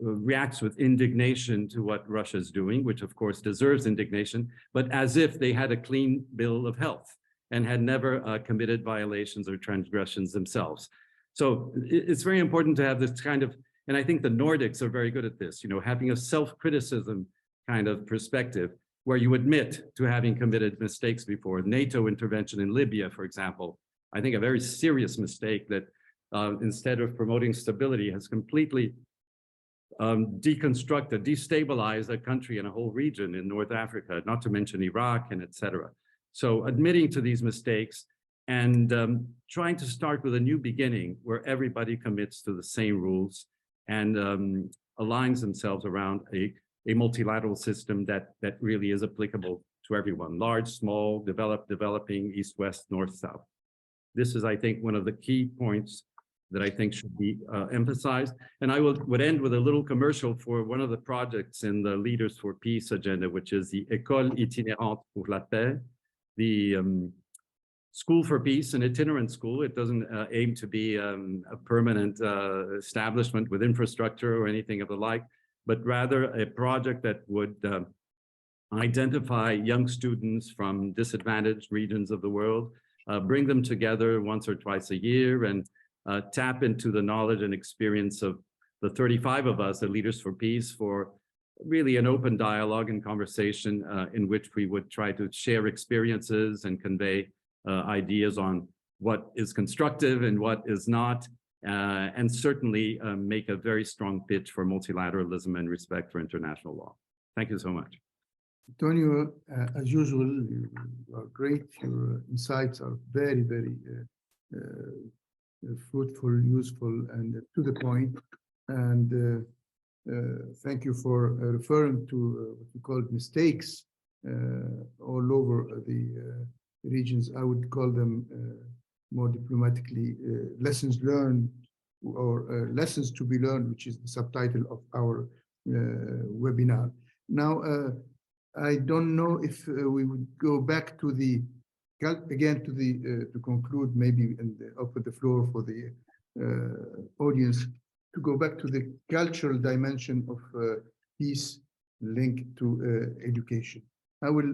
S5: reacts with indignation to what Russia is doing, which of course deserves indignation, but as if they had a clean bill of health and had never committed violations or transgressions themselves. So it's very important to have this kind of, and I think the Nordics are very good at this, having a self-criticism kind of perspective where you admit to having committed mistakes before. NATO intervention in Libya, for example, I think a very serious mistake that instead of promoting stability has completely deconstructed, destabilized a country and a whole region in North Africa, not to mention Iraq and etc. So admitting to these mistakes and trying to start with a new beginning where everybody commits to the same rules and aligns themselves around a multilateral system that really is applicable to everyone, large, small, developed, developing, east, west, north, south. This is, I think, one of the key points that I think should be emphasized. And I would end with a little commercial for one of the projects in the Leaders for Peace agenda, which is the École itinérante pour la paix, the School for Peace, an itinerant school. It doesn't aim to be a permanent establishment with infrastructure or anything of the like, but rather a project that would identify young students from disadvantaged regions of the world, bring them together once or twice a year and tap into the knowledge and experience of the 35 of us at Leaders for Peace for really an open dialogue and conversation in which we would try to share experiences and convey ideas on what is constructive and what is not, and certainly make a very strong pitch for multilateralism and respect for international law. Thank you so much.
S1: Antonio, as usual, you are great. Your insights are very, very fruitful, useful, and to the point. And thank you for referring to what you call mistakes all over the regions. I would call them more diplomatically lessons learned or lessons to be learned, which is the subtitle of our webinar. Now, I don't know if we would go back to the again to conclude maybe and open the floor for the audience to go back to the cultural dimension of peace linked to education. I will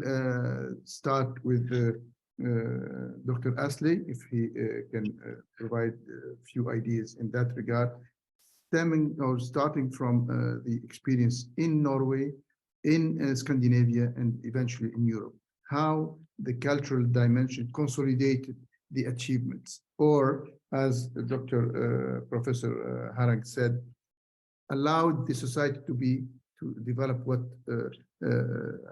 S1: start with Dr. Asley, if he can provide a few ideas in that regard, starting from the experience in Norway, in Scandinavia, and eventually in Europe. How the cultural dimension consolidated the achievements, or as Professor Harang said, allowed the society to develop what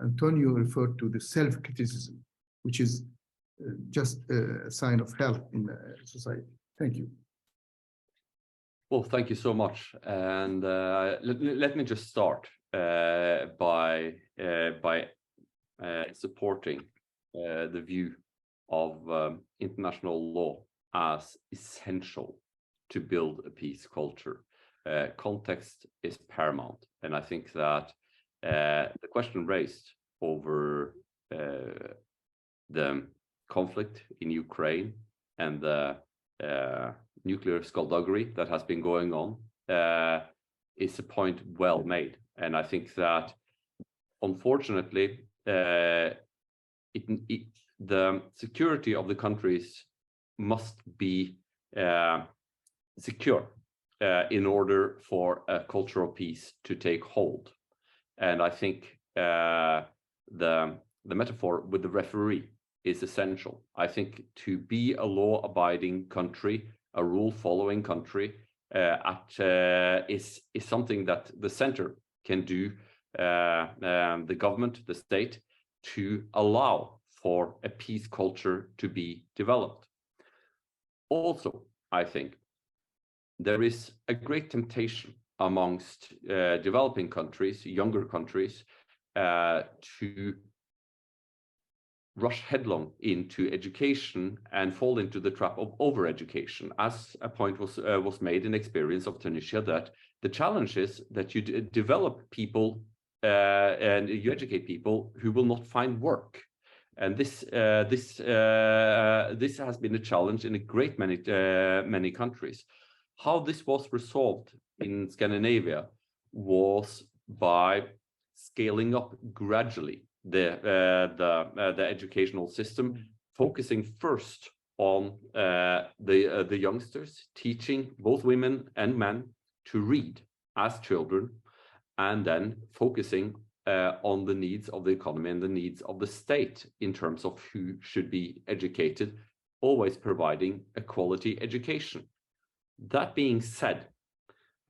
S1: Antonio referred to, the self-criticism, which is just a sign of health in society. Thank you.
S2: Well, thank you so much. And let me just start by supporting the view of international law as essential to build a peace culture. Context is paramount, and I think that the question raised over the conflict in Ukraine and the nuclear skullduggery that has been going on is a point well made. And I think that, unfortunately, the security of the countries must be secure in order for a culture of peace to take hold. And I think the metaphor with the referee is essential. I think to be a law-abiding country, a rule-following country, is something that the center can do, the government, the state, to allow for a peace culture to be developed. Also, I think there is a great temptation amongst developing countries, younger countries, to rush headlong into education and fall into the trap of over-education. As a point was made in experience of Tunisia, that the challenge is that you develop people and you educate people who will not find work. And this has been a challenge in a great many countries. How this was resolved in Scandinavia was by scaling up gradually the educational system, focusing first on the youngsters, teaching both women and men to read as children, and then focusing on the needs of the economy and the needs of the state in terms of who should be educated, always providing a quality education. That being said,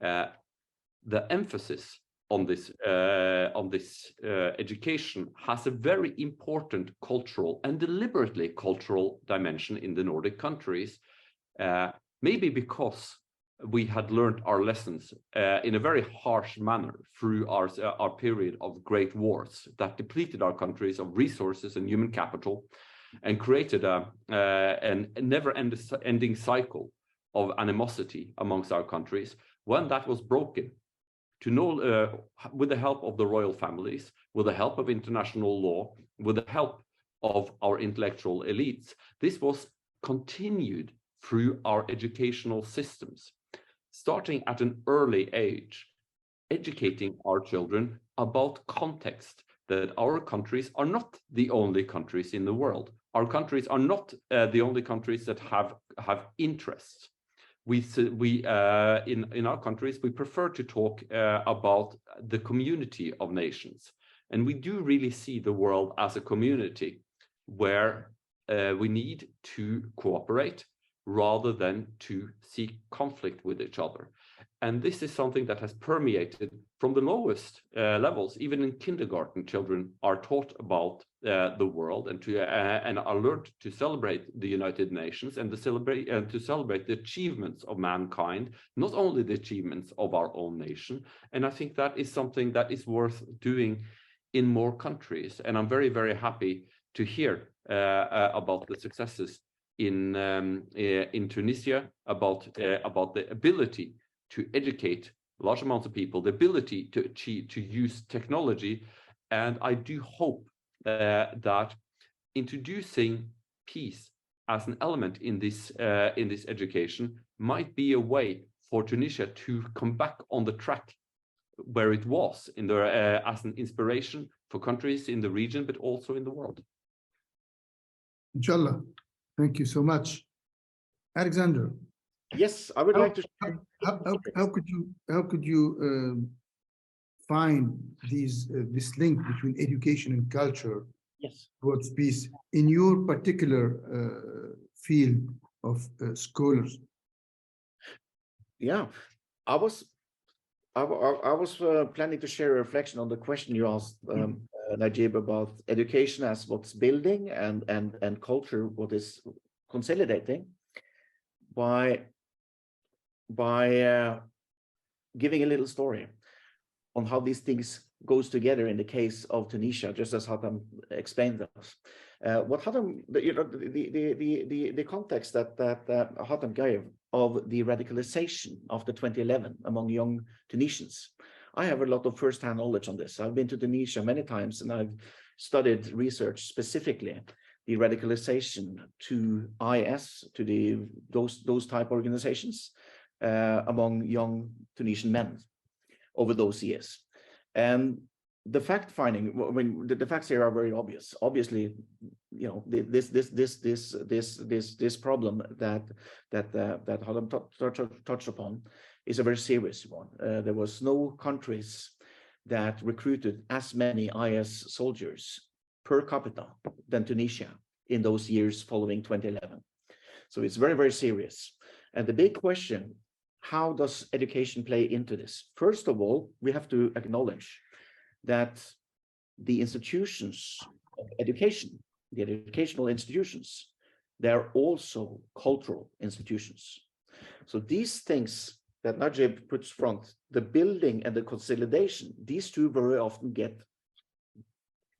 S2: the emphasis on this education has a very important cultural and deliberately cultural dimension in the Nordic countries, maybe because we had learned our lessons in a very harsh manner through our period of great wars that depleted our countries of resources and human capital and created a never-ending cycle of animosity amongst our countries. When that was broken, with the help of the royal families, with the help of international law, with the help of our intellectual elites, this was continued through our educational systems, starting at an early age, educating our children about context, that our countries are not the only countries in the world. Our countries are not the only countries that have interests. In our countries, we prefer to talk about the community of nations. And we do really see the world as a community where we need to cooperate rather than to seek conflict with each other. And this is something that has permeated from the lowest levels. Even in kindergarten, children are taught about the world and are learned to celebrate the United Nations and to celebrate the achievements of mankind, not only the achievements of our own nation. And I think that is something that is worth doing in more countries. And I'm very, very happy to hear about the successes in Tunisia, about the ability to educate large amounts of people, the ability to use technology. And I do hope that introducing peace as an element in this education might be a way for Tunisia to come back on the track where it was as an inspiration for countries in the region, but also in the world.
S1: Inshallah. Thank you so much. Alexander.
S3: Yes, I would like to.
S1: How could you find this link between education and culture,
S3: Yes,
S1: towards peace in your particular field of scholars?
S3: Yeah, I was planning to share a reflection on the question you asked, Nejib, about education as what's building and culture what is consolidating, by giving a little story on how these things goes together in the case of Tunisia, just as Hatim explained to us. What Hatim, the context that Hatim gave of the radicalization after 2011 among young Tunisians. I have a lot of first-hand knowledge on this. I've been to Tunisia many times, and I've studied research specifically the radicalization to IS, to those type organizations among young Tunisian men over those years. And the fact finding, when the facts here are very obvious. Obviously, you know, this problem that Hatim touched upon is a very serious one. There was no countries that recruited as many IS soldiers per capita than Tunisia in those years following 2011. So it's very, very serious. And the big question, how does education play into this? First of all, we have to acknowledge that the institutions of education, the educational institutions, they're also cultural institutions. So these things that Nejib puts front, the building and the consolidation, these two very often get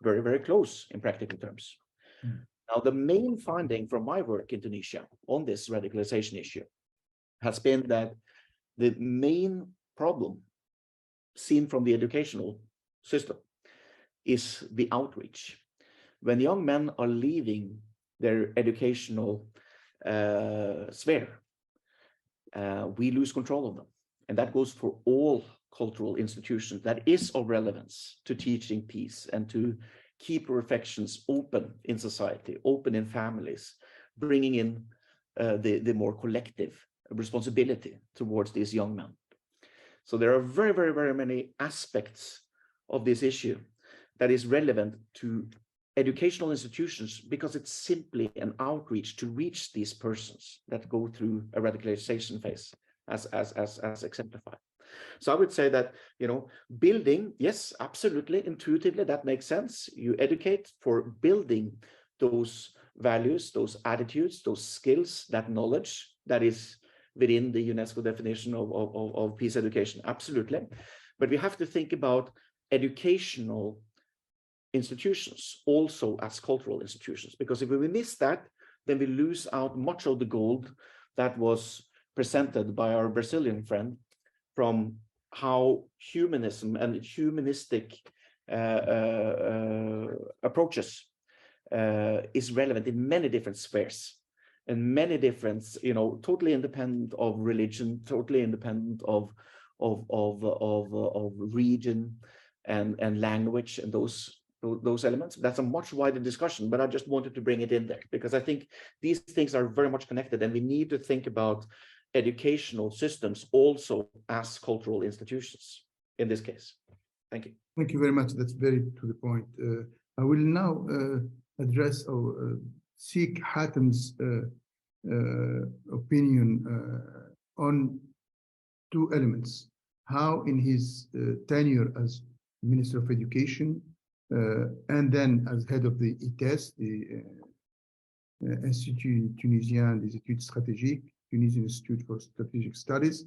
S3: very, very close in practical terms. Now, the main finding from my work in Tunisia on this radicalization issue has been that the main problem seen from the educational system is the outreach. when young men are leaving their educational sphere, we lose control of them. And that goes for all cultural institutions that is of relevance to teaching peace and to keep reflections open in society, open in families, bringing in the more collective responsibility towards these young men. So there are very, very, very many aspects of this issue that is relevant to educational institutions, because it's simply an outreach to reach these persons that go through a radicalization phase, as exemplified. So I would say that, you know, building, yes, absolutely, intuitively, that makes sense. You educate for building those values, those attitudes, those skills, that knowledge that is within the UNESCO definition of peace education, absolutely. But we have to think about educational institutions also as cultural institutions, because if we miss that, then we lose out much of the gold that was presented by our Brazilian friend from how humanism and humanistic approaches is relevant in many different spheres and many different, you know, totally independent of religion, totally independent of region and language and those elements. That's a much wider discussion, but I just wanted to bring it in there because I think these things are very much connected, and we need to think about educational systems also as cultural institutions in this case. Thank you.
S1: Thank you very much. That's very to the point. I will now address or seek Hatim's opinion on two elements. How in his tenure as Minister of Education and then as head of the ITES, the Institut Tunisien des Études Stratégiques, Tunisian Institute for Strategic Studies,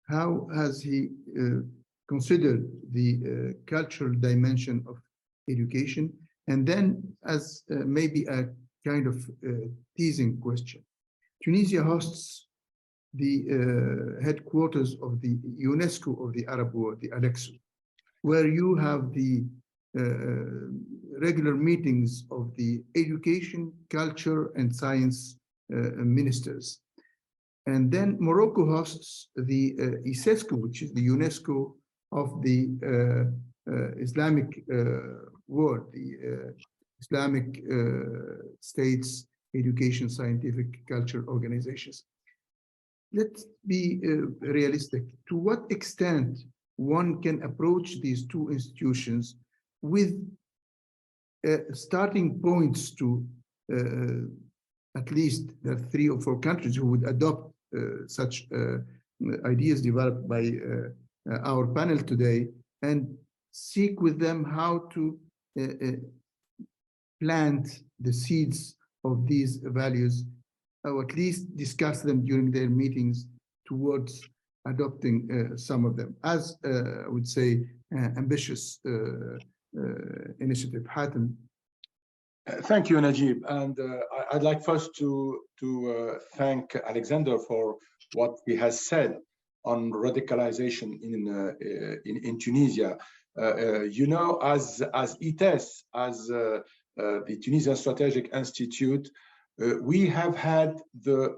S1: how has he considered the cultural dimension of education? And then as maybe a kind of teasing question, Tunisia hosts the headquarters of the UNESCO of the Arab world, the Alexu, where you have the regular meetings of the education, culture, and science ministers. And then Morocco hosts the ISESCO, which is the UNESCO of the Islamic world, the Islamic states, education, scientific, culture organizations. Let's be realistic. To what extent one can approach these two institutions with starting points to at least the 3 or 4 countries who would adopt such ideas developed by our panel today, and seek with them how to plant the seeds of these values, or at least discuss them during their meetings towards adopting some of them as, I would say, ambitious initiative. Hatim.
S4: Thank you, Nejib. And I'd like first to thank Alexander for what he has said on radicalization in Tunisia. You know, as ITES, as the Tunisian Strategic Institute, we have had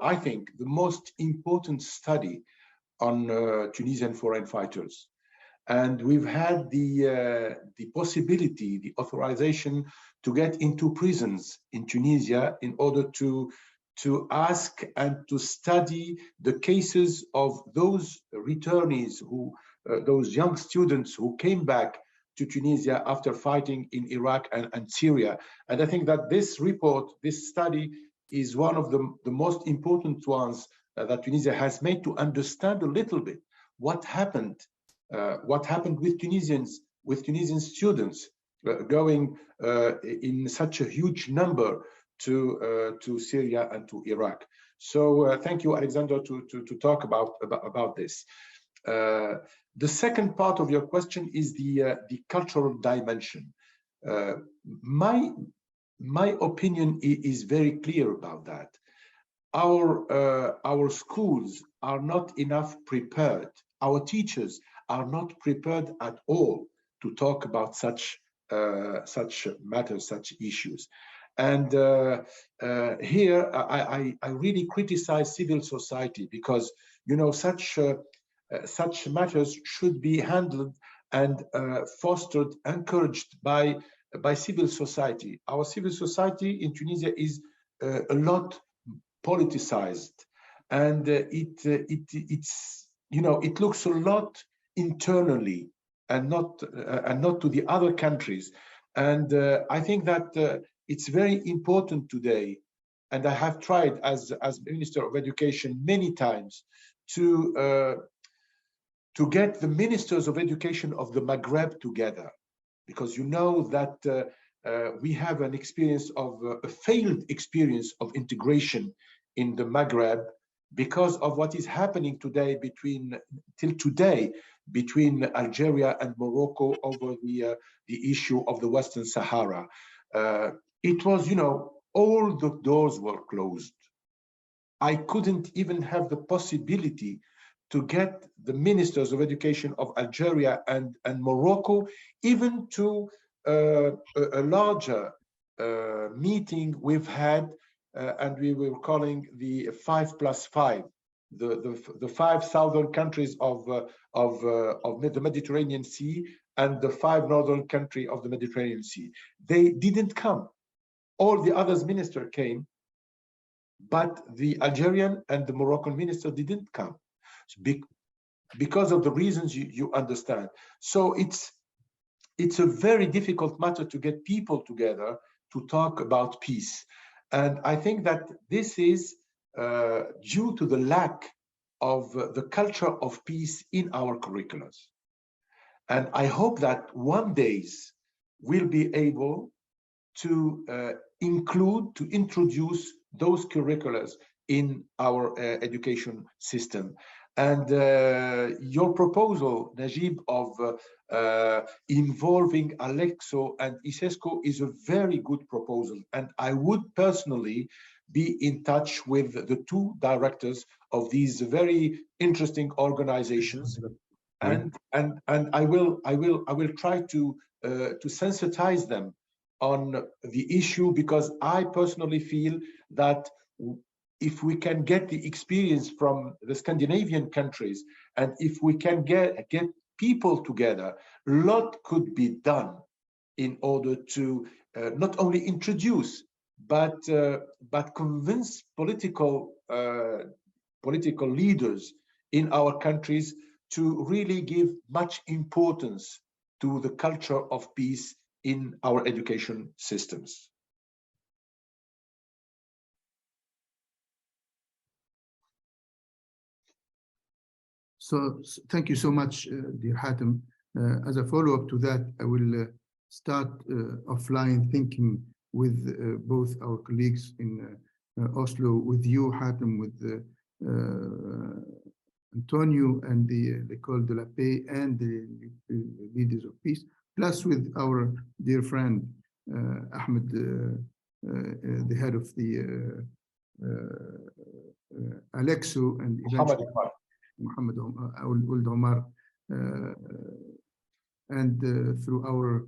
S4: I think, the most important study on Tunisian foreign fighters. And we've had the possibility, the authorization to get into prisons in Tunisia in order to ask and to study the cases of those returnees, those young students who came back to Tunisia after fighting in Iraq and Syria. And I think that this report, this study, is one of the most important ones that Tunisia has made to understand a little bit what happened with Tunisian students going in such a huge number to Syria and to Iraq. So thank you, Alexander, to talk about this. The second part of your question is the cultural dimension. My opinion is very clear about that. Our schools are not enough prepared. Our teachers are not prepared at all to talk about such such matters, such issues. And here I really criticize civil society, because such matters should be handled and fostered, encouraged by civil society. Our civil society in Tunisia is a lot politicized, and it looks a lot internally and not to the other countries. And I think that it's very important today, and I have tried as Minister of Education many times to get the ministers of education of the Maghreb together, because that we have an experience of a failed experience of integration in the Maghreb because of what is happening today between Algeria and Morocco over the issue of the Western Sahara. It was, all the doors were closed. I couldn't even have the possibility to get the ministers of education of Algeria and Morocco even to a larger meeting we've had, and we were calling the 5+5, the 5 southern countries of the Mediterranean Sea and the 5 northern countries of the Mediterranean Sea. They didn't come. All the others minister came, but the Algerian and the Moroccan minister didn't come because of the reasons you understand. So it's a very difficult matter to get people together to talk about peace. And I think that this is due to the lack of the culture of peace in our curriculums. And I hope that one day we'll be able to introduce those curriculums in our education system. And your proposal, Nejib, of involving Alexo and ISESCO is a very good proposal. And I would personally be in touch with the 2 directors of these very interesting organizations. And I will try to sensitize them on the issue, because I personally feel that if we can get the experience from the Scandinavian countries, and if we can get people together, a lot could be done in order to not only introduce, but convince political leaders in our countries to really give much importance to the culture of peace in our education systems.
S1: So thank you so much, dear Hatim. As a follow-up to that, I will start offline thinking with both our colleagues in Oslo, with you, Hatim, with Antonio and the École de la Paix and the leaders of peace, plus with our dear friend Ahmed, the head of the Alexo, and eventually Muhammad Ould Omar, and through our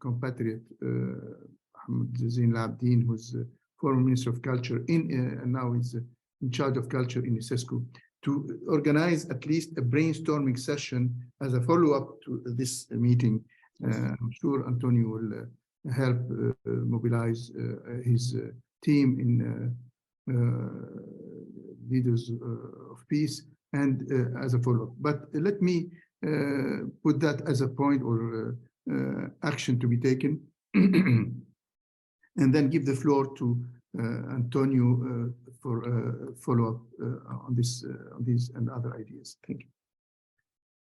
S1: compatriot Ahmed Zine Labdin, who's former Minister of Culture and now is in charge of culture in ISESCO, to organize at least a brainstorming session as a follow-up to this meeting. I'm sure Antonio will help mobilize his team in leaders of peace and as a follow-up. But let me put that as a point or action to be taken, and then give the floor to Antonio for follow-up on these and other ideas. Thank you.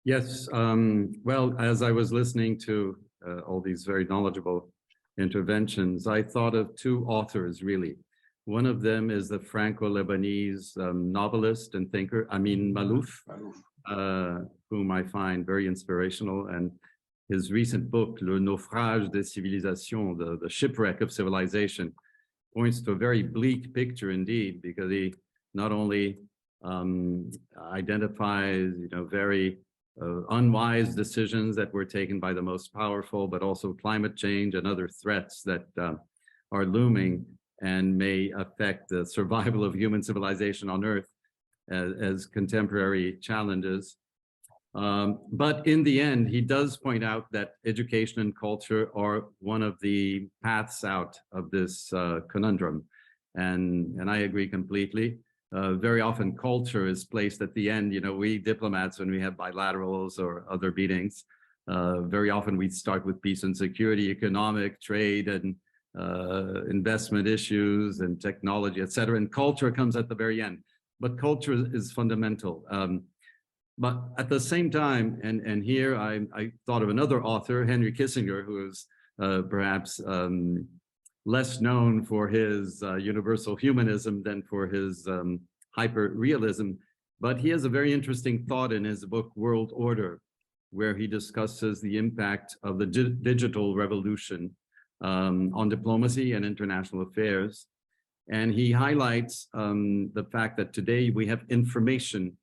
S5: Yes, well, as I was listening to all these very knowledgeable interventions, I thought of 2 authors, really. One of them is the Franco-Lebanese novelist and thinker, Amin Maalouf, whom I find very inspirational. And his recent book, Le Naufrage des Civilisations, the Shipwreck of Civilization, points to a very bleak picture indeed, because he not only identifies, very unwise decisions that were taken by the most powerful, but also climate change and other threats that are looming and may affect the survival of human civilization on Earth as contemporary challenges. But in the end, he does point out that education and culture are one of the paths out of this conundrum. And I agree completely. Very often culture is placed at the end. You know, we diplomats, when we have bilaterals or other meetings, very often we start with peace and security, economic, trade, and investment issues and technology, et cetera. And culture comes at the very end. But culture is fundamental. But at the same time, and here I thought of another author, Henry Kissinger, who is perhaps less known for his universal humanism than for his hyper-realism. But he has a very interesting thought in his book, World Order, where he discusses the impact of the digital revolution on diplomacy and international affairs. And he highlights the fact that today we have information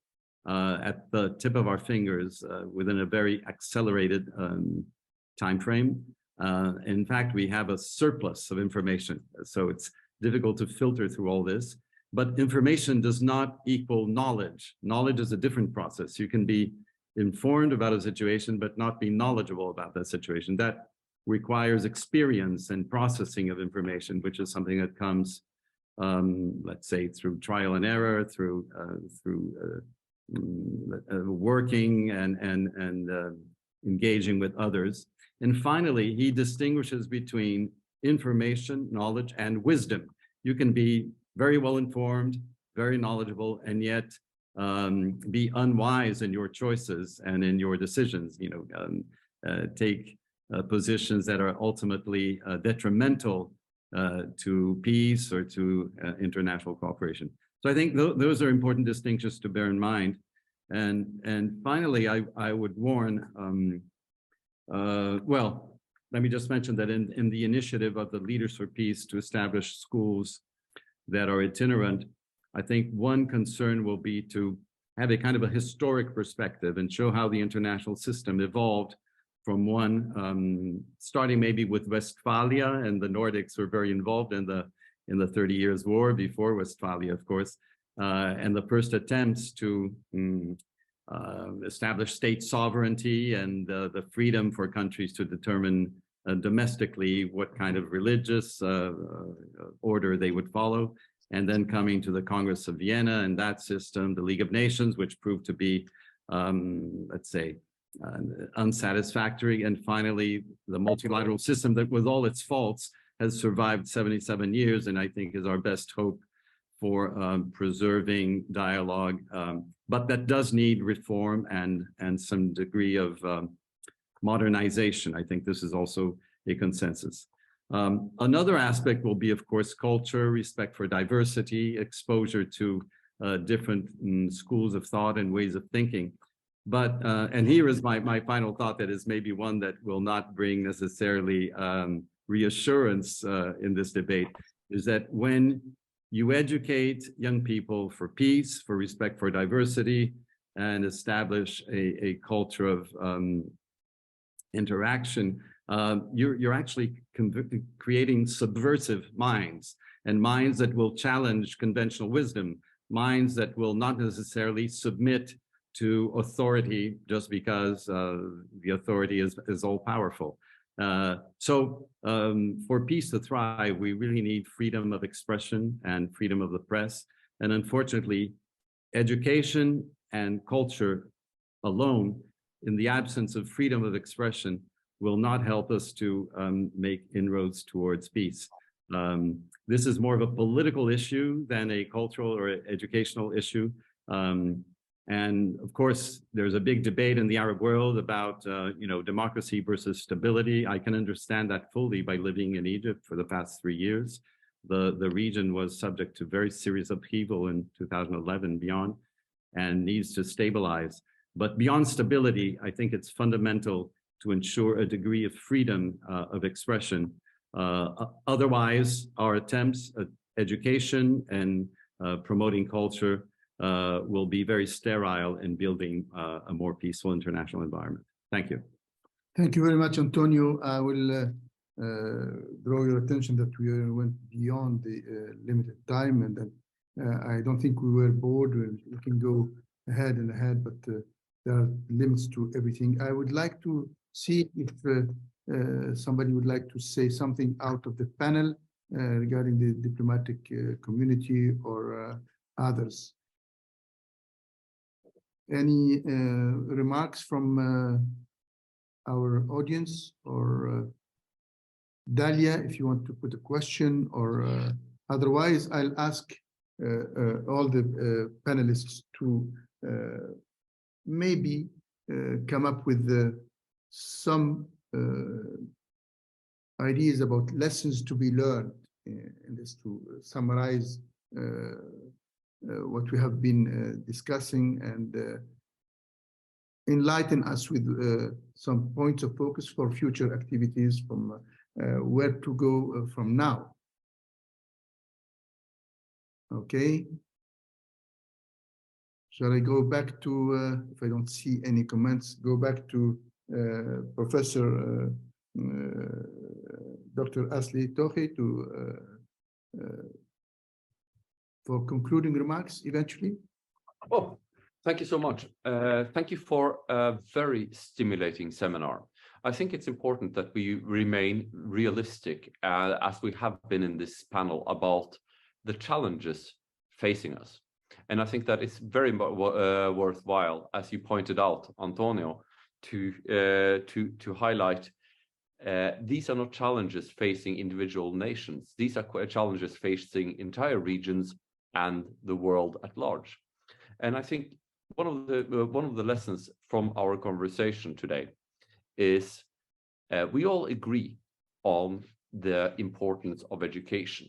S5: at the tip of our fingers within a very accelerated time frame. In fact, we have a surplus of information, so it's difficult to filter through all this. But information does not equal knowledge. Knowledge is a different process. You can be informed about a situation, but not be knowledgeable about that situation. That requires experience and processing of information, which is something that comes, let's say, through trial and error, through working and engaging with others. And finally, he distinguishes between information, knowledge, and wisdom. You can be very well informed, very knowledgeable, and yet be unwise in your choices and in your decisions. You know, take positions that are ultimately detrimental to peace or to international cooperation. So I think those are important distinctions to bear in mind. And finally, I would warn. Well, let me just mention that in the initiative of the Leaders for Peace to establish schools that are itinerant, I think one concern will be to have a kind of a historic perspective and show how the international system evolved from one, starting maybe with Westphalia, and the Nordics were very involved in the 30 Years War before Westphalia, of course, and the first attempts to establish state sovereignty and the freedom for countries to determine domestically what kind of religious order they would follow, and then coming to the Congress of Vienna and that system, the League of Nations, which proved to be, let's say, unsatisfactory, and finally the multilateral system that, with all its faults, has survived 77 years, and I think is our best hope for preserving dialogue, but that does need reform and some degree of modernization. I think this is also a consensus. Another aspect will be, of course, culture, respect for diversity, exposure to different schools of thought and ways of thinking. But, and here is my final thought, that is maybe one that will not bring necessarily reassurance in this debate, is that when you educate young people for peace, for respect for diversity, and establish a culture of interaction, you're actually creating subversive minds, and minds that will challenge conventional wisdom, minds that will not necessarily submit to authority just because the authority is all powerful. So for peace to thrive, we really need freedom of expression and freedom of the press. And unfortunately, education and culture alone, in the absence of freedom of expression, will not help us to make inroads towards peace. This is more of a political issue than a cultural or educational issue. And of course, there's a big debate in the Arab world about, you know, democracy versus stability. I can understand that fully by living in Egypt for the past 3 years. The region was subject to very serious upheaval in 2011 beyond, and needs to stabilize. But beyond stability, I think it's fundamental to ensure a degree of freedom of expression. Otherwise, our attempts at education and promoting culture will be very sterile in building a more peaceful international environment. Thank you.
S1: Thank you very much, Antonio. I will draw your attention that we went beyond the limited time, and that I don't think we were bored. We can go ahead and ahead, but there are limits to everything. I would like to see if somebody would like to say something out of the panel regarding the diplomatic community or others. Any remarks from our audience, or Dalia, if you want to put a question, or otherwise I'll ask all the panelists to maybe come up with some ideas about lessons to be learned in this, to summarize what we have been discussing, and enlighten us with some points of focus for future activities, from where to go from now. Okay. Shall I go back to, if I don't see any comments, go back to Professor Dr. Asli Tohi for concluding remarks eventually?
S2: Oh, thank you so much. Thank you for a very stimulating seminar. I think it's important that we remain realistic, as we have been in this panel, about the challenges facing us. And I think that it's very worthwhile, as you pointed out, Antonio, to highlight these are not challenges facing individual nations. These are challenges facing entire regions and the world at large. And I think one of the lessons from our conversation today is we all agree on the importance of education.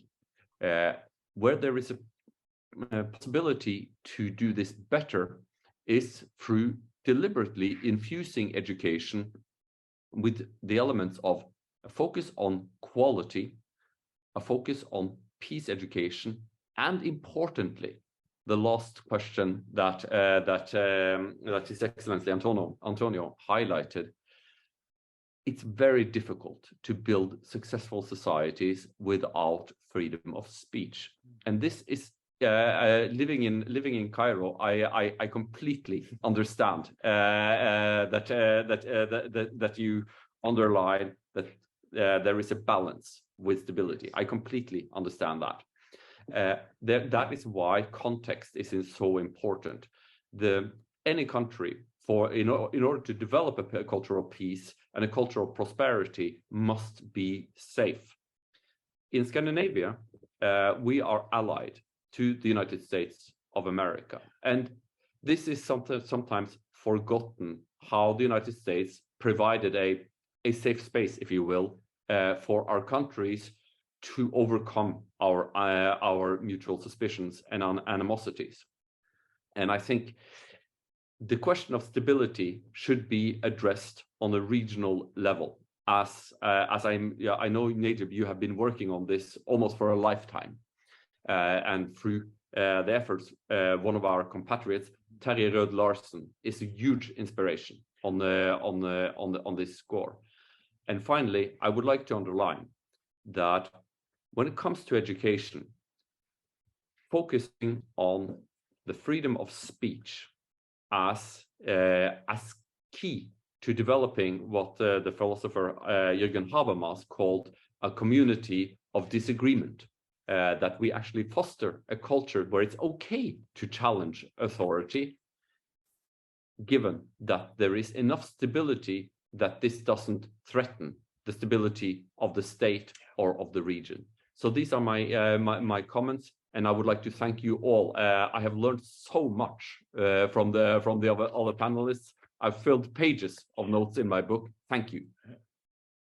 S2: Where there is a possibility to do this better is through deliberately infusing education with the elements of a focus on quality, a focus on peace education, and importantly, the last question that His Excellency Antonio highlighted. It's very difficult to build successful societies without freedom of speech, and this is living in Cairo. I completely understand that you underline that there is a balance with stability. I completely understand that. That is why context is so important. Any country, in order to develop a culture of peace and a culture of prosperity, must be safe. In Scandinavia, we are allied to the United States of America, and this is sometimes forgotten, how the United States provided a safe space, if you will, for our countries to overcome our mutual suspicions and animosities. And I think the question of stability should be addressed on a regional level. As I know, Nejib, you have been working on this almost for a lifetime, and through the efforts, one of our compatriots, Terje Rød Larsen, is a huge inspiration on this score. And finally, I would like to underline that when it comes to education, focusing on the freedom of speech as key to developing what the philosopher Jürgen Habermas called a community of disagreement, that we actually foster a culture where it's okay to challenge authority, given that there is enough stability that this doesn't threaten the stability of the state or of the region. So these are my comments, and I would like to thank you all. I have learned so much from the other panelists. I've filled pages of notes in my book. Thank you.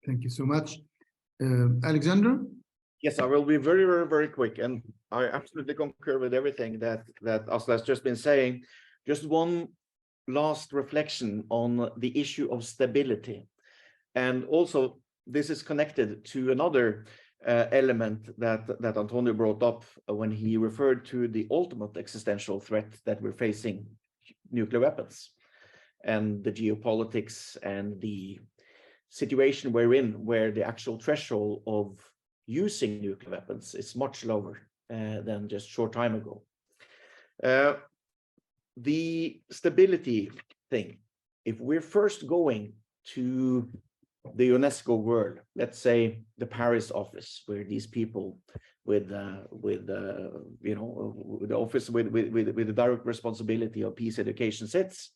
S1: Thank you so much. Alexander?
S3: Yes, I will be very, very, very quick. And I absolutely concur with everything that Asli has just been saying. Just one last reflection on the issue of stability. And also, this is connected to another element that Antonio brought up when he referred to the ultimate existential threat that we're facing, nuclear weapons, and the geopolitics and the situation we're in, where the actual threshold of using nuclear weapons is much lower than just short time ago. The stability thing, if we're first going to the UNESCO world, let's say the Paris office, where these people with the office with the direct responsibility of peace education sits,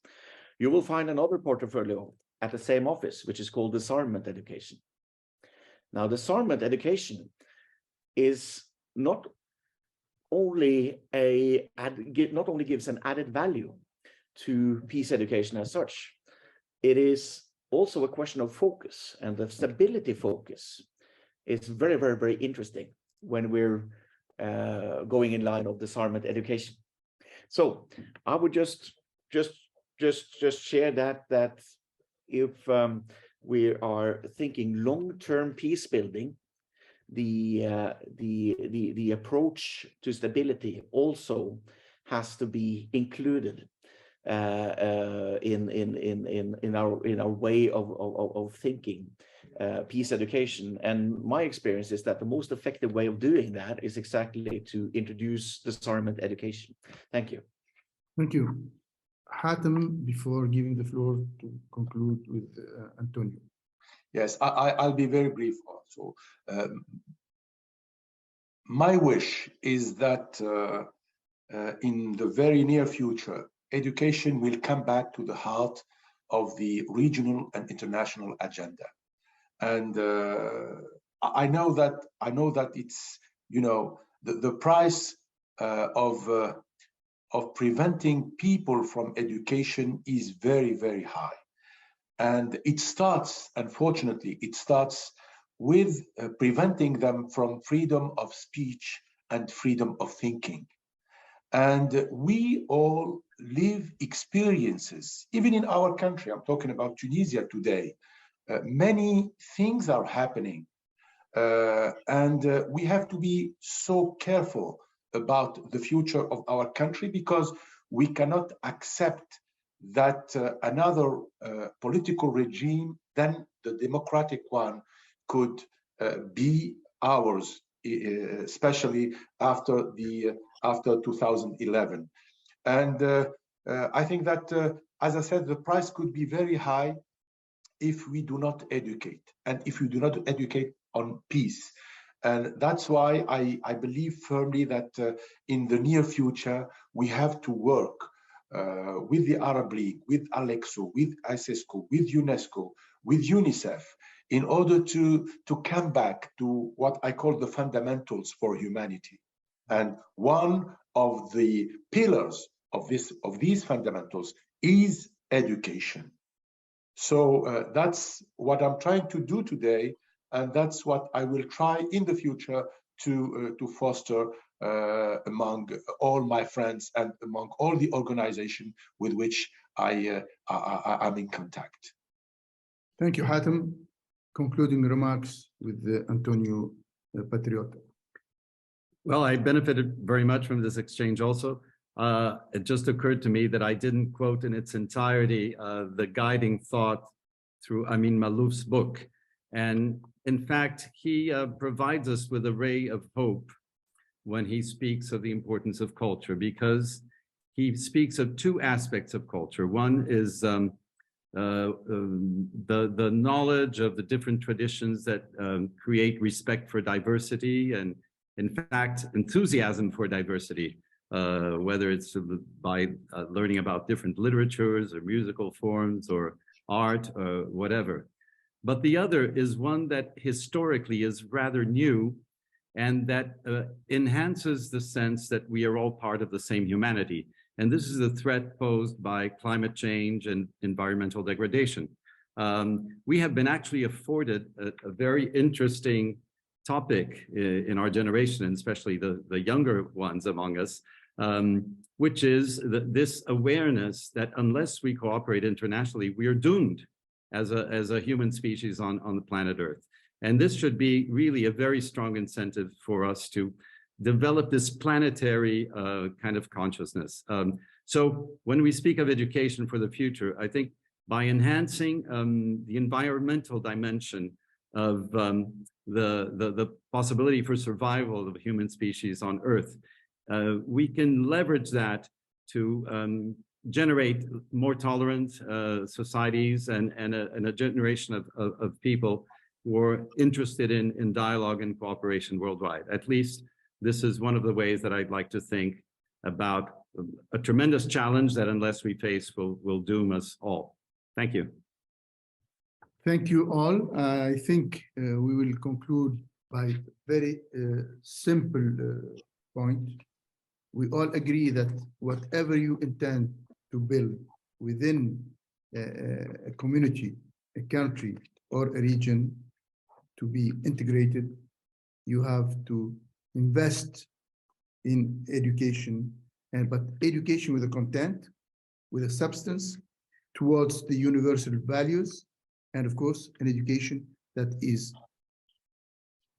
S3: you will find another portfolio at the same office, which is called disarmament education. Now, disarmament education is not only gives an added value to peace education as such, it is also a question of focus, and the stability focus is very, very, very interesting when we're going in line of disarmament education. So I would just share that if we are thinking long-term peace building, the approach to stability also has to be included in our way of thinking peace education. And my experience is that the most effective way of doing that is exactly to introduce disarmament education. Thank you.
S1: Thank you. Hatim, before giving the floor to conclude with Antonio.
S4: Yes, I'll be very brief also. My wish is that in the very near future, education will come back to the heart of the regional and international agenda. And I know that it's, the price of preventing people from education is very, very high. And it starts, unfortunately, with preventing them from freedom of speech and freedom of thinking. And we all live experiences, even in our country. I'm talking about Tunisia today. Many things are happening. And we have to be so careful about the future of our country, because we cannot accept that another political regime than the democratic one could be ours, especially after 2011. And I think that, as I said, the price could be very high if we do not educate, and if we do not educate on peace. And that's why I believe firmly that in the near future, we have to work with the Arab League, with Alexo, with ISESCO, with UNESCO, with UNICEF, in order to come back to what I call the fundamentals for humanity. And one of the pillars of these fundamentals is education. So that's what I'm trying to do today, and that's what I will try in the future to foster among all my friends and among all the organizations with which I'm in contact.
S1: Thank you, Hatim. Concluding remarks with Antonio Patriota.
S5: Well, I benefited very much from this exchange also. It just occurred to me that I didn't quote in its entirety the guiding thought through Amin Malouf's book. And in fact, he provides us with a ray of hope when he speaks of the importance of culture, because he speaks of two aspects of culture. One is the knowledge of the different traditions that create respect for diversity and, in fact, enthusiasm for diversity, whether it's by learning about different literatures or musical forms or art or whatever. But the other is one that historically is rather new, and that enhances the sense that we are all part of the same humanity. And this is a threat posed by climate change and environmental degradation. We have been actually afforded a very interesting topic in our generation, and especially the younger ones among us, which is this awareness that unless we cooperate internationally, we are doomed as a human species on the planet Earth. And this should be really a very strong incentive for us to develop this planetary kind of consciousness. So when we speak of education for the future, I think by enhancing the environmental dimension of the possibility for survival of the human species on Earth, we can leverage that to generate more tolerant societies and a generation of people who are interested in dialogue and cooperation worldwide. At least this is one of the ways that I'd like to think about a tremendous challenge that, unless we face, will doom us all. Thank you.
S1: Thank you all. I think we will conclude by very simple point. We all agree that whatever you intend to build within a community, a country, or a region to be integrated, you have to invest in education, but education with a content, with a substance, towards the universal values, and of course, an education that is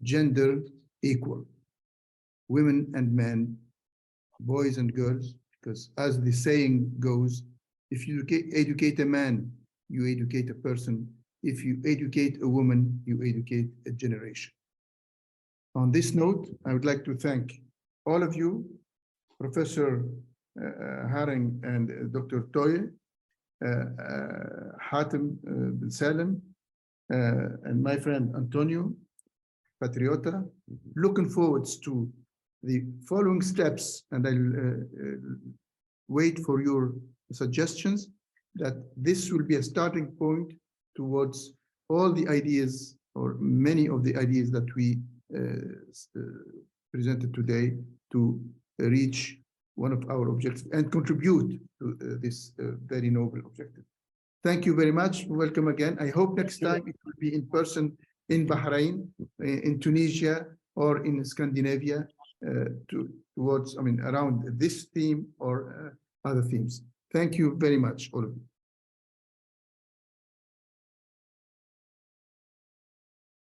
S1: gender equal, women and men, boys and girls, because as the saying goes, if you educate a man, you educate a person. If you educate a woman, you educate a generation. On this note, I would like to thank all of you, Professor Haring and Dr. Toye, Hatim Bin Salem, and my friend Antonio, Patriota. Looking forward to the following steps, and I'll wait for your suggestions, that this will be a starting point towards all the ideas, or many of the ideas that we presented today, to reach one of our objectives and contribute to this very noble objective. Thank you very much. Welcome again. I hope next time it will be in person in Bahrain, in Tunisia, or in Scandinavia, around this theme or other themes. Thank you very much, all of you.